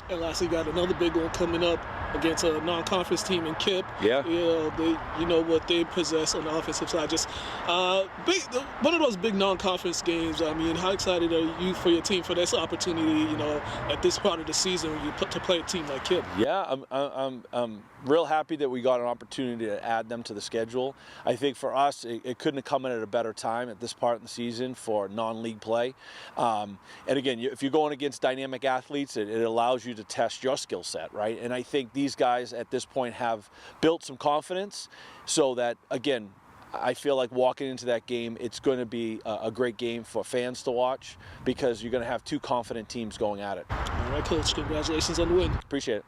And lastly, got another big one coming up against a non-conference team in Kip. Yeah. You know what they possess on the offensive side. Just one of those big non-conference games. I mean, how excited are you for your team for this opportunity? You know, at this part of the season, when you put to play a team like Kip. Yeah, I'm real happy that we got an opportunity to add them to the schedule. I think for us, it couldn't have come in at a better time at this part in the season for non-league play. And again, if you're going against dynamic athletes, it allows you to test your skill set, right? And I think these guys at this point have built some confidence so that, again, I feel like walking into that game, it's going to be a great game for fans to watch because you're going to have two confident teams going at it. All right, Coach, congratulations on the win. Appreciate it.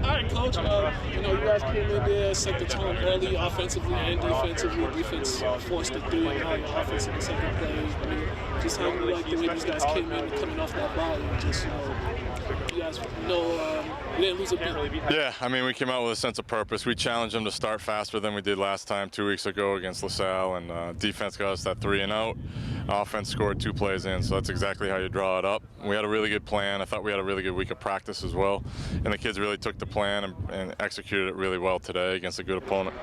All right, Coach, you know, you guys came in there, set the tone early, offensively and defensively. Defense forced the three, and now your offense in the second play. I mean, just how you like the way these guys came in coming off that ball and just, you guys we didn't lose a beat. Yeah, I mean, we came out with a sense of purpose. We challenged them to start faster than we did last time 2 weeks ago against LaSalle, and defense got us that 3 and out. Offense scored 2 plays in, so that's exactly how you draw it up. We had a really good plan. I thought we had a really good week of practice as well, and the kids really took the plan and executed it really well today against a good opponent.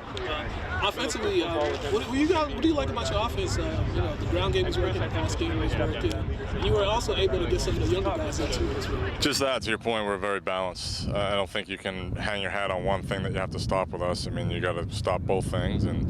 Offensively, what do you like about your offense? You know, the ground game is working, the pass game is working, and you were also able to get some of the younger guys into it as well. Just that, to your point, we're very balanced. I don't think you can hang your hat on one thing that you have to stop with us. I mean, you got to stop both things, and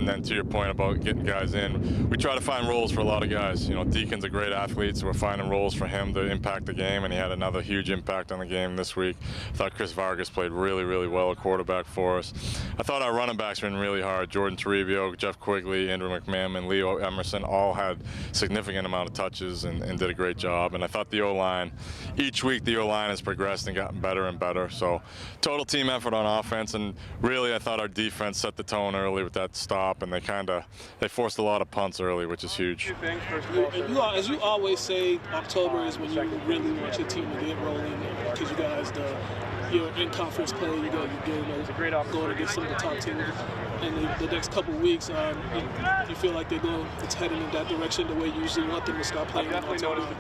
then to your point about getting guys in, we try to find roles for a lot of guys. You know, Deacon's a great athlete, so we're finding roles for him to impact the game, and he had another huge impact on the game this week. I thought Chris Vargas played really, really well at quarterback for us. I thought our running backs were in really hard. Jordan Toribio, Jeff Quigley, Andrew McMahon, Leo Emerson all had significant amount of touches and did a great job. And I thought the O-line, each week the O-line has progressed and gotten better and better. So total team effort on offense, and really I thought our defense set the tone early with that stop, and they forced a lot of punts early, which is huge. As you always say, October is when you really want your team to get rolling because you guys, you're in conference play, you're going against some of the top teams. In the next couple of weeks, you feel like it's heading in that direction the way you usually want them to start playing?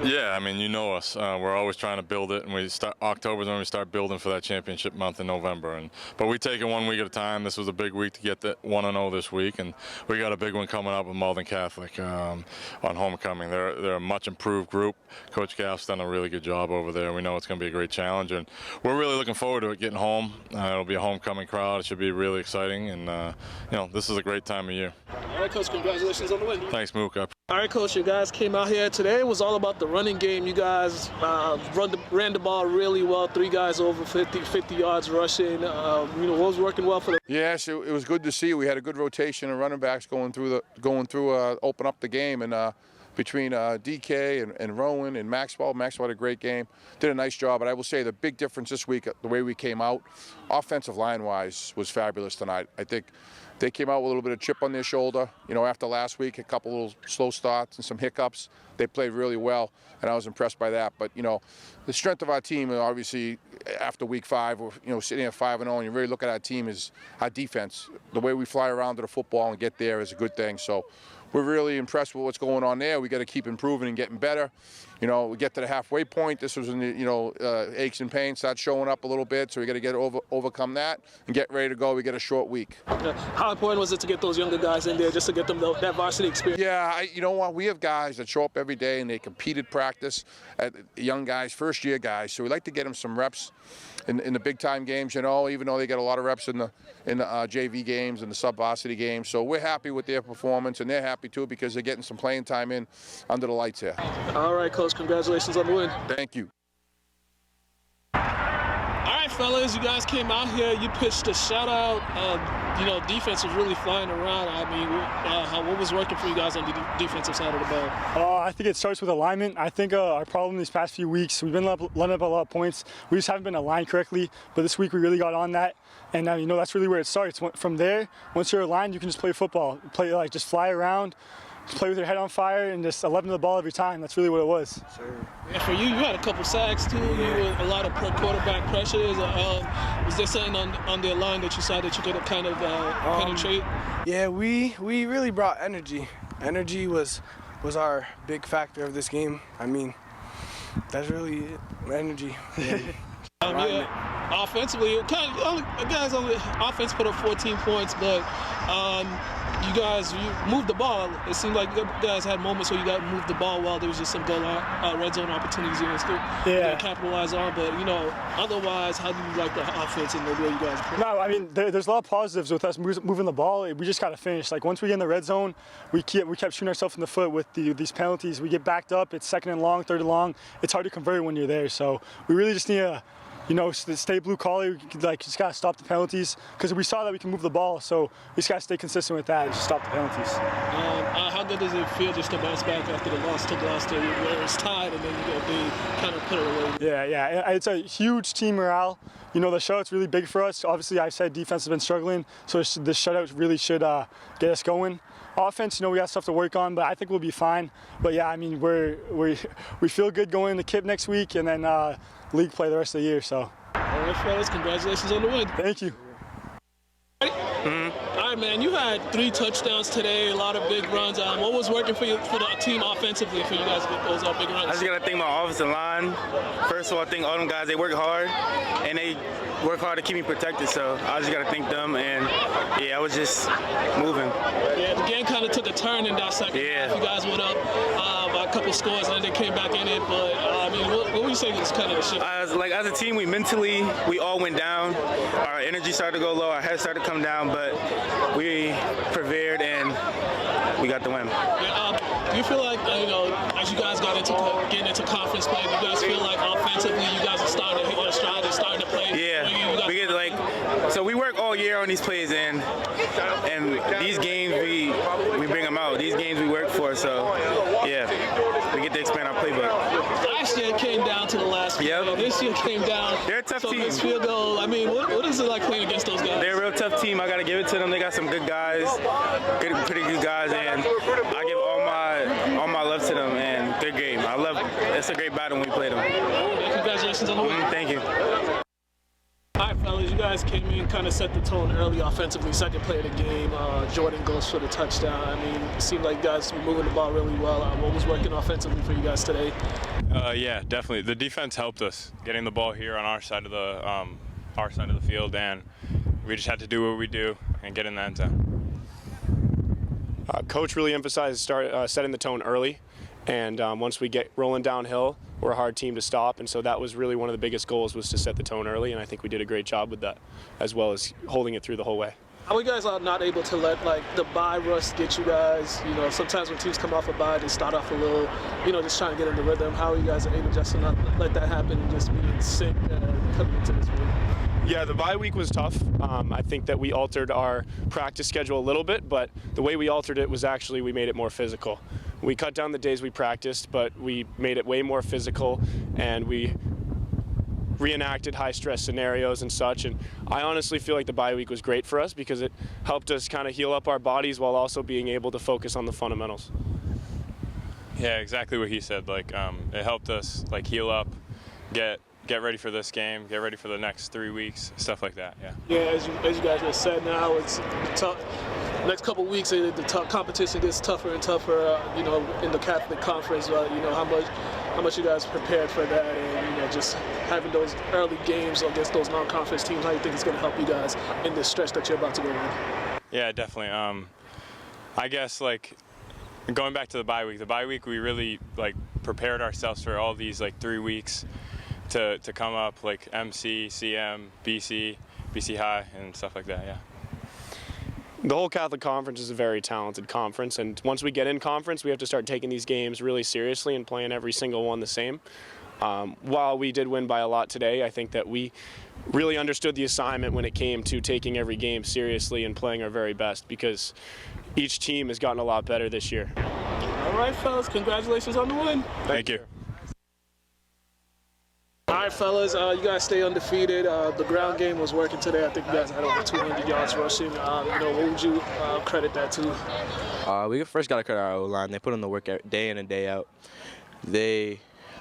Yeah, I mean, you know us. We're always trying to build it, and October is when we start building for that championship month in November. But we take it 1 week at a time. This was a big week to get that 1-0 this week, and we got a big one coming up with Malden Catholic on homecoming. They're a much improved group. Coach Gaff's done a really good job over there. We know it's going to be a great challenge, and we're really looking forward to it, getting home. It'll be a homecoming crowd. It should be really exciting, and this is a great time of year. All right, Coach, congratulations on the win. Thanks, Mook. All right, Coach, you guys came out here today. It was all about the running game. You guys ran the ball really well. 3 guys over 50 yards rushing. What was working well for them? Yes, it was good to see. We had a good rotation of running backs going through open up the game, and between DK and Rowan and Maxwell. Maxwell had a great game, did a nice job. But I will say the big difference this week, the way we came out, offensive line-wise, was fabulous tonight. I think they came out with a little bit of chip on their shoulder. After last week, a couple little slow starts and some hiccups. They played really well, and I was impressed by that. But, the strength of our team, obviously, after week 5, we're, sitting at 5-0, and you really look at our team is our defense. The way we fly around to the football and get there is a good thing. So we're really impressed with what's going on there. We got to keep improving and getting better. We get to the halfway point. This was when aches and pains start showing up a little bit, so we got to overcome that and get ready to go. We get a short week. How important was it to get those younger guys in there just to get them that varsity experience? Yeah, you know what? We have guys that show up every day and they compete at practice. Young guys, first-year guys, so we like to get them some reps in the big-time games. Even though they get a lot of reps in the JV games and the sub-varsity games. So we're happy with their performance, and they're happy too because they're getting some playing time in under the lights here. All right, Coach. Congratulations on the win. Thank you. All right, fellas, you guys came out here. You pitched a shutout. Defense was really flying around. I mean, what was working for you guys on the defensive side of the ball? I think it starts with alignment. I think our problem these past few weeks, we've been letting up a lot of points. We just haven't been aligned correctly. But this week we really got on that. And that's really where it starts. From there, once you're aligned, you can just play football. Just fly around. Play with your head on fire and just 11 to the ball every time. That's really what it was. Sure. And for you had a couple sacks too. You had a lot of quarterback pressures. Was there something on their line that you saw that you could kind of penetrate? Yeah, we really brought energy. Energy was our big factor of this game. I mean, That's really it. Energy. Yeah, offensively, guys on the offense put up 14 points, but you moved the ball. It seemed like you guys had moments where you got moved the ball well. There was just some goal red zone opportunities you didn't capitalize on. But otherwise, how do you like the offense and the way you guys play? No, I mean there's a lot of positives with us moving the ball. We just got to finish. Like once we get in the red zone, we kept shooting ourselves in the foot with these penalties. We get backed up. It's second and long, third and long. It's hard to convert when you're there. So we really just need to. Stay blue collar. Just gotta stop the penalties because we saw that we can move the ball. So we just gotta stay consistent with that and just stop the penalties. How good does it feel just to bounce back after the loss to Gloucester, where it's tied and then they kind of put it away? Yeah. It's a huge team morale. The shutout's really big for us. Obviously, I said defense has been struggling, so this shutout really should get us going. Offense, we got stuff to work on, but I think we'll be fine. But yeah, I mean, we feel good going into KIP next week and then league play the rest of the year. So. All right, fellas, congratulations on the win. Thank you. All right, man, you had 3 touchdowns today, a lot of big runs. What was working for the team offensively for you guys to get those big runs? I just got to thank my offensive line. First of all, I think all them guys, they work hard, and they work hard to keep me protected, so I just got to thank them, and yeah, I was just moving. Yeah, the game kind of took a turn in that second half. You guys went up by a couple scores, and then they came back in it, but I mean, what would you say was kind of the shift? As a team, we all went down. Our energy started to go low, our heads started to come down, but we persevered and we got the win. Do you feel like, as you guys getting into conference play, do you guys feel like offensively you guys are starting to hit your stride and starting to play? Yeah, we get so we work all year on these plays, and these games we bring them out. These games we work for, so yeah, we get to expand our playbook. Last year it came down to the last year. This year came down. They're a tough team. This field goal, I mean, what is it like playing against those guys? They're a real tough team. I got to give it to them. They got some good guys, pretty good guys, and I give all my love to them, and good game. It's a great battle when we play them. Congratulations on the win. Thank you. All right, fellas, you guys came in, kind of set the tone early offensively. Second play of the game, Jordan goes for the touchdown. I mean, it seemed like you guys were moving the ball really well. What was working offensively for you guys today? Yeah, definitely. The defense helped us getting the ball here on our side of the field, and we just had to do what we do and get in the end zone. Coach really emphasized setting the tone early, and once we get rolling downhill, we're a hard team to stop, and so that was really one of the biggest goals, was to set the tone early, and I think we did a great job with that, as well as holding it through the whole way. How are you guys not able to let the bye rush get you guys? Sometimes when teams come off a bye, they start off a little, just trying to get in the rhythm. How are you guys able just to not let that happen and just be in sync coming into this week? Yeah, the bye week was tough. I think that we altered our practice schedule a little bit, but the way we altered it was actually we made it more physical. We cut down the days we practiced, but we made it way more physical, and we reenacted high-stress scenarios and such. And I honestly feel like the bye week was great for us because it helped us kind of heal up our bodies while also being able to focus on the fundamentals. Yeah, exactly what he said. It helped us heal up, get ready for this game, get ready for the next 3 weeks, stuff like that. Yeah, as you guys just said, now it's tough. Next couple of weeks, the competition gets tougher and tougher. In the Catholic Conference. How much you guys prepared for that, and just having those early games against those non-conference teams. How do you think it's going to help you guys in this stretch that you're about to go in? Yeah, definitely. I guess going back to the bye week, we really prepared ourselves for all these 3 weeks to come up, MC, CM, BC High, and stuff like that. Yeah. The whole Catholic Conference is a very talented conference, and once we get in conference, we have to start taking these games really seriously and playing every single one the same. While we did win by a lot today, I think that we really understood the assignment when it came to taking every game seriously and playing our very best, because each team has gotten a lot better this year. All right, fellas, congratulations on the win. Thank you. All right, fellas, you guys stay undefeated. The ground game was working today. I think you guys had over 200 yards rushing. What would you credit that to? We first got to credit our O-line. They put in the work day in and day out. They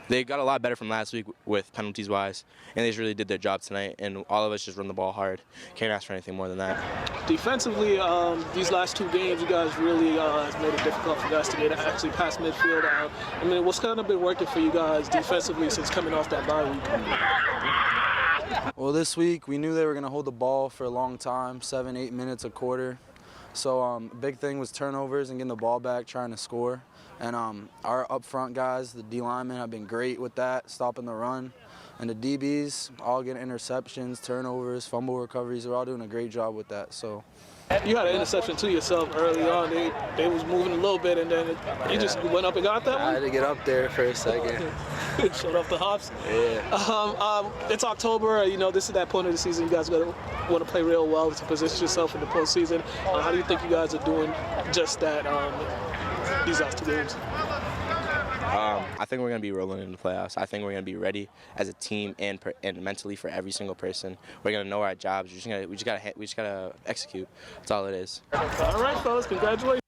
they got a lot better from last week with penalties wise, and they just really did their job tonight. And all of us just run the ball hard. Can't ask for anything more than that. Defensively, these last 2 games, you guys really made it difficult for you guys to get actually past midfield. I mean, what's kind of been working for you guys defensively since coming off that bye week? Well, this week we knew they were going to hold the ball for a long time, 7-8 minutes a quarter. So big thing was turnovers and getting the ball back, trying to score. And our up front guys, the D linemen, have been great with that, stopping the run. And the DBs all getting interceptions, turnovers, fumble recoveries. They're all doing a great job with that. So. You had an interception to yourself early on. They was moving a little bit, and then you just went up and got that one? I had to get up there for a second. Showed off the hops? Yeah. It's October. You know, this is that point of the season. You guys want to play real well to position yourself in the postseason. How do you think you guys are doing just that these last 2 games? I think we're going to be rolling in the playoffs. I think we're going to be ready as a team and mentally for every single person. We're going to know our jobs. We just got to execute. That's all it is. All right, fellas. Congratulations.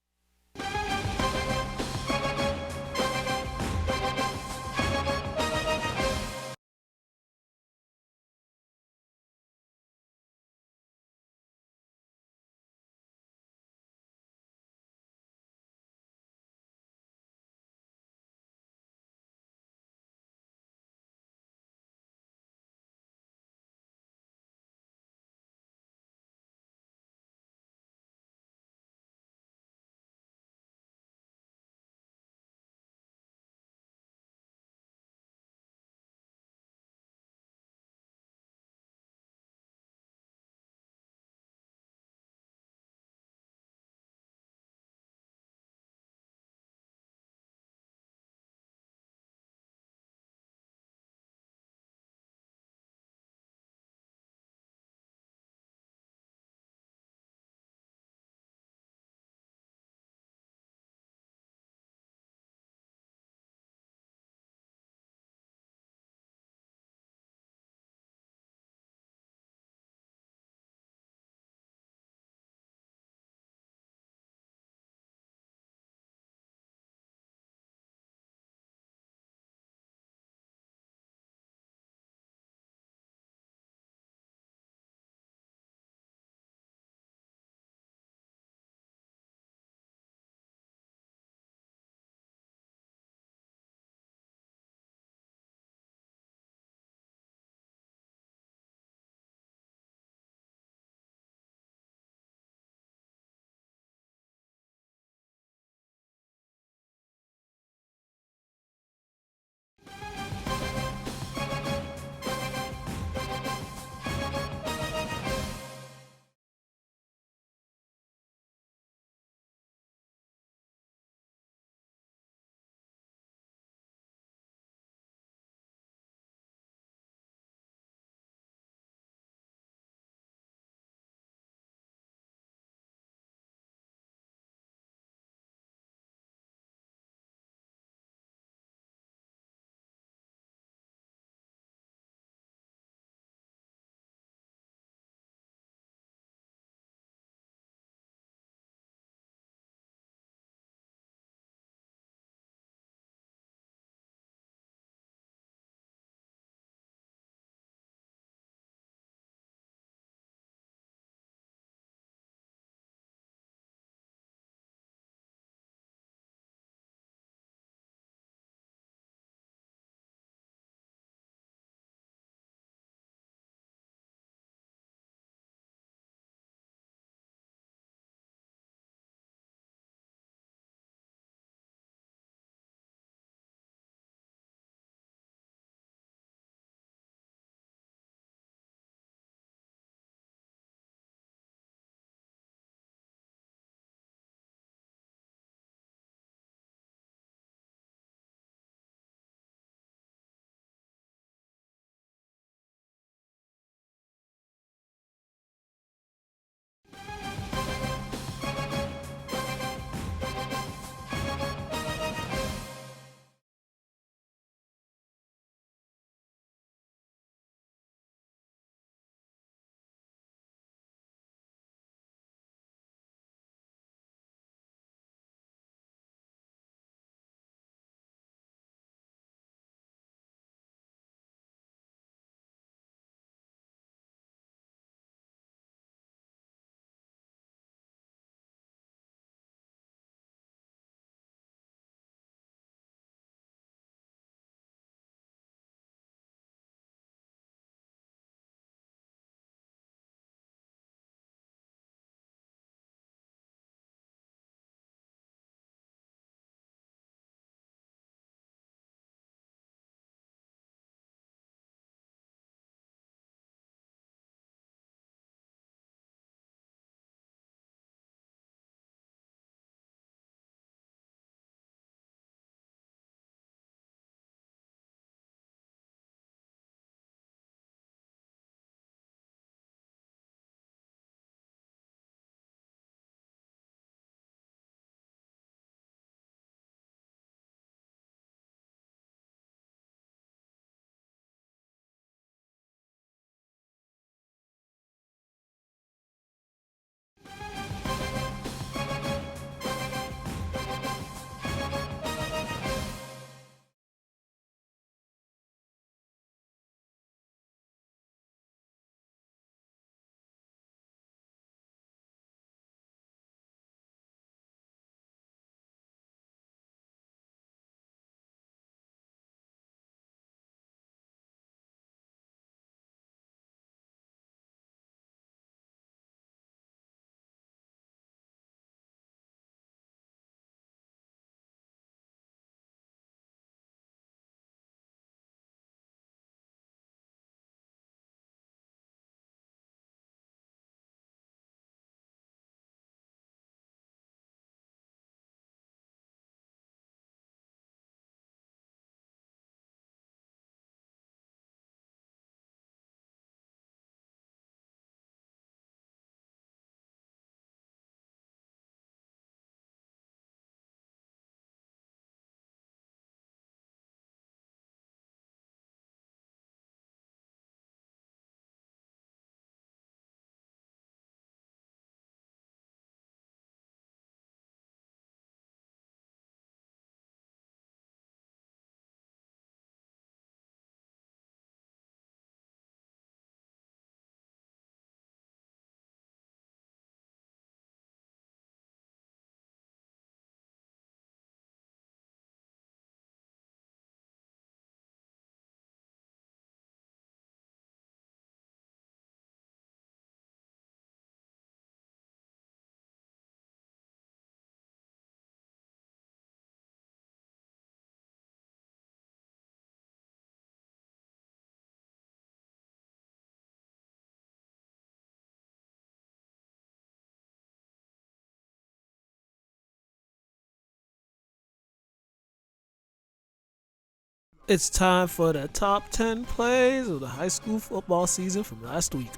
It's time for the top 10 plays of the high school football season from last week.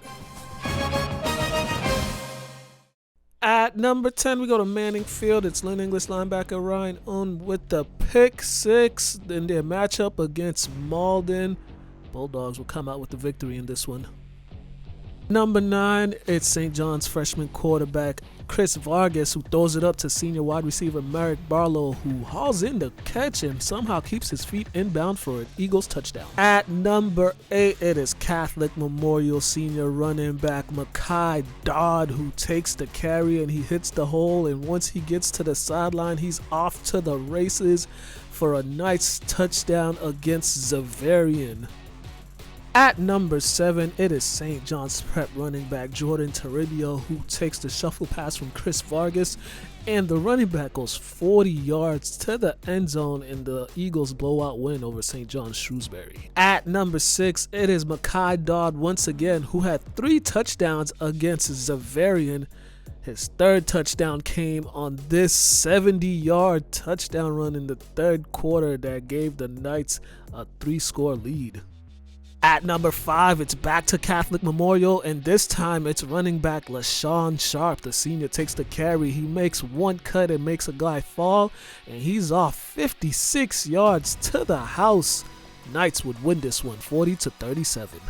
At number 10, we go to Manning Field. It's Lynn English linebacker Ryan Un with the pick 6 in their matchup against Malden. Bulldogs will come out with the victory in this one. Number 9, it's St. John's freshman quarterback Chris Vargas, who throws it up to senior wide receiver Merrick Barlow, who hauls in the catch and somehow keeps his feet inbound for an Eagles touchdown. At number 8, it is Catholic Memorial senior running back Makai Dodd, who takes the carry and he hits the hole, and once he gets to the sideline, he's off to the races for a nice touchdown against Xaverian. At number 7, it is St. John's Prep running back Jordan Toribio, who takes the shuffle pass from Chris Vargas, and the running back goes 40 yards to the end zone in the Eagles' blowout win over St. John's Shrewsbury. At number 6, it is Makai Dodd once again, who had 3 touchdowns against Xaverian. His third touchdown came on this 70-yard touchdown run in the third quarter that gave the Knights a 3-score lead. At number 5, it's back to Catholic Memorial, and this time it's running back LaShawn Sharp. The senior takes the carry. He makes one cut and makes a guy fall, and he's off 56 yards to the house. Knights would win this one 40-37.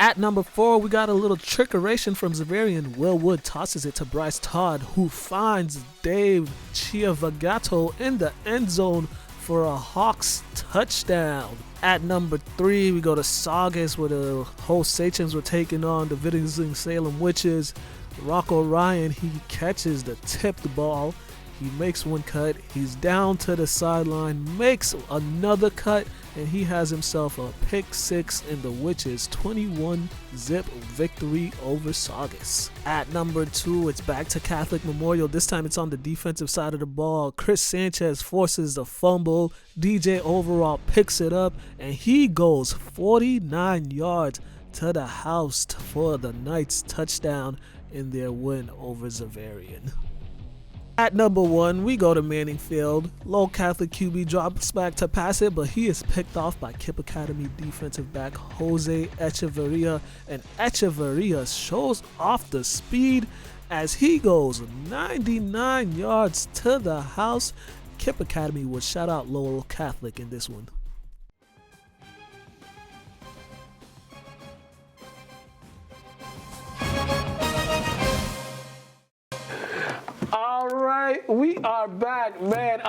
At number 4, we got a little trickeration from Xaverian. Will Wood tosses it to Bryce Todd, who finds Dave Chiavagato in the end zone for a Hawks touchdown. At number 3, we go to Saugus, where the host Sachems were taking on the Winston-Salem Witches. Rocco Ryan, he catches the tipped ball. He makes one cut. He's down to the sideline, makes another cut, and he has himself a pick 6 in the Witches' 21-zip victory over Saugus. At number 2, it's back to Catholic Memorial. This time it's on the defensive side of the ball. Chris Sanchez forces the fumble. DJ Overall picks it up, and he goes 49 yards to the house for the Knights' touchdown in their win over Xaverian. At number 1, we go to Manning Field. Low Catholic QB drops back to pass it, but he is picked off by Kip Academy defensive back Jose Echeverria, and Echeverria shows off the speed as he goes 99 yards to the house. Kip Academy would shout out Lowell Catholic in this one. All right, we are back, man.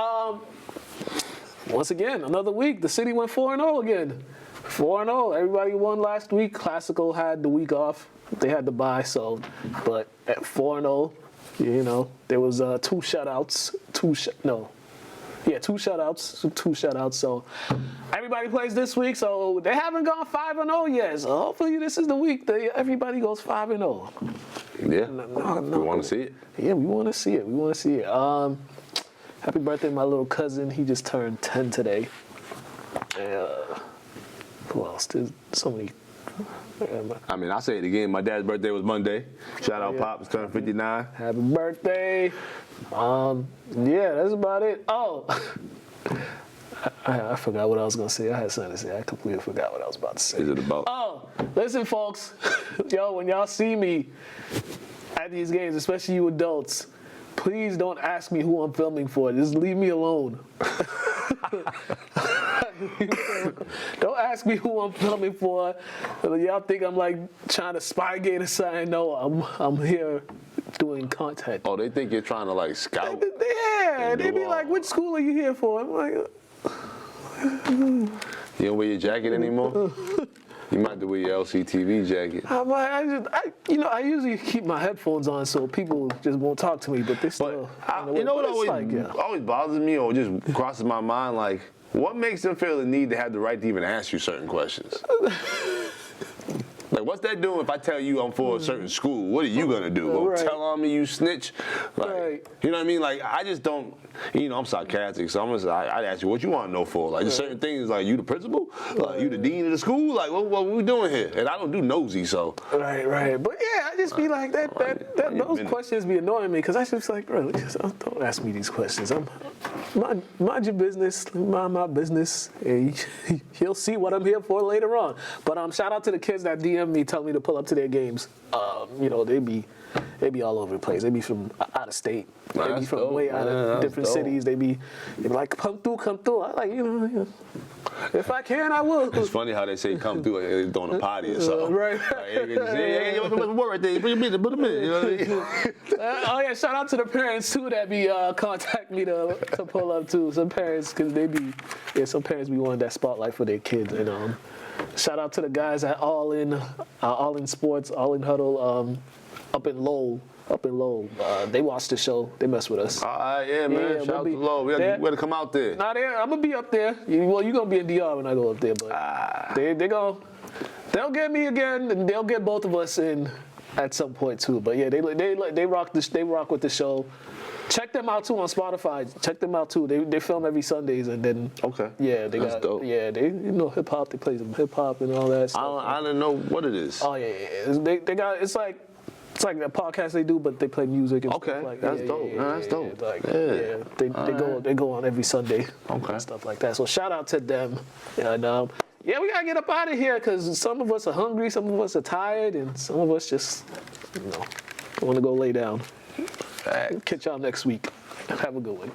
Once again, another week. The city went 4-0 again. 4-0. Everybody won last week. Classical had the week off. They had to bye, so. But at 4-0, you know, there was 2 shutouts. 2 shutouts. So everybody plays this week. So they haven't gone 5-0 yet. So hopefully this is the week that everybody goes 5-0. Yeah, we want to see it. Yeah, we want to see it. Happy birthday, my little cousin. He just turned 10 today. Who else? There's so many. I mean, I'll say it again. My dad's birthday was Monday. Shout out Pop. He's turning 59. Happy birthday. Yeah, that's about it. Oh, I forgot what I was going to say. I had something to say. I completely forgot what I was about to say. Is it about? Oh, listen, folks. Yo, when y'all see me at these games, especially you adults, please don't ask me who I'm filming for. Just leave me alone. Don't ask me who I'm filming for. Y'all think I'm like trying to spygate or something. No, I'm here doing content. Oh, they think you're trying to like scout? Yeah, they be like, which school are you here for? I'm like, you don't wear your jacket anymore? You might have to wear your LCTV jacket. I usually keep my headphones on so people just won't talk to me, but they still. You know what always bothers me or just crosses my mind? Like, what makes them feel the need to have the right to even ask you certain questions? Like, what's that doing if I tell you I'm for a certain school? What are you gonna do? Gonna tell on me you snitch? Like, you know what I mean? Like, I just don't. You know, I'm sarcastic, so I'd ask you what you want to know for. Like, certain things, like you the principal, like you the dean of the school. Like, what we doing here? And I don't do nosy, so. Right. But yeah, I just be like those questions be annoying me because I just like, bro, don't ask me these questions. Mind your business, mind my business, and you'll see what I'm here for later on. But shout out to the kids that DM me, tell me to pull up to their games. You know, they be all over the place. They be from out of state. They be from way out of different cities. They be like, come through. I like, you know, if I can, I will. It's funny how they say come through, like they're doing a party or something. Right. Like, hey, put right there. Put a minute. You know what I mean? Oh yeah, shout out to the parents too that be contact me to pull up too. Some parents, cause some parents be wanting that spotlight for their kids. And shout out to the guys at All In Sports, All In Huddle, up in Lowell. They watch the show. They mess with us. Yeah, man. Shout out to Lowell. We gotta come out there. I'm gonna be up there. Well, you're gonna be in DR when I go up there, but they'll get me again, and they'll get both of us in at some point too. But yeah, they rock this. They rock with the show. Check them out too on Spotify. Check them out too. They film every Sundays, and then yeah, they got dope. Yeah, they hip hop. They play some hip hop and all that stuff. I don't know what it is. Oh yeah. They got it's like a podcast they do, but they play music and stuff like that. That's dope. That's dope. They go on every Sunday and stuff like that. So shout out to them. And yeah, we gotta get up out of here because some of us are hungry, some of us are tired, and some of us just want to go lay down. Catch y'all next week. Have a good one.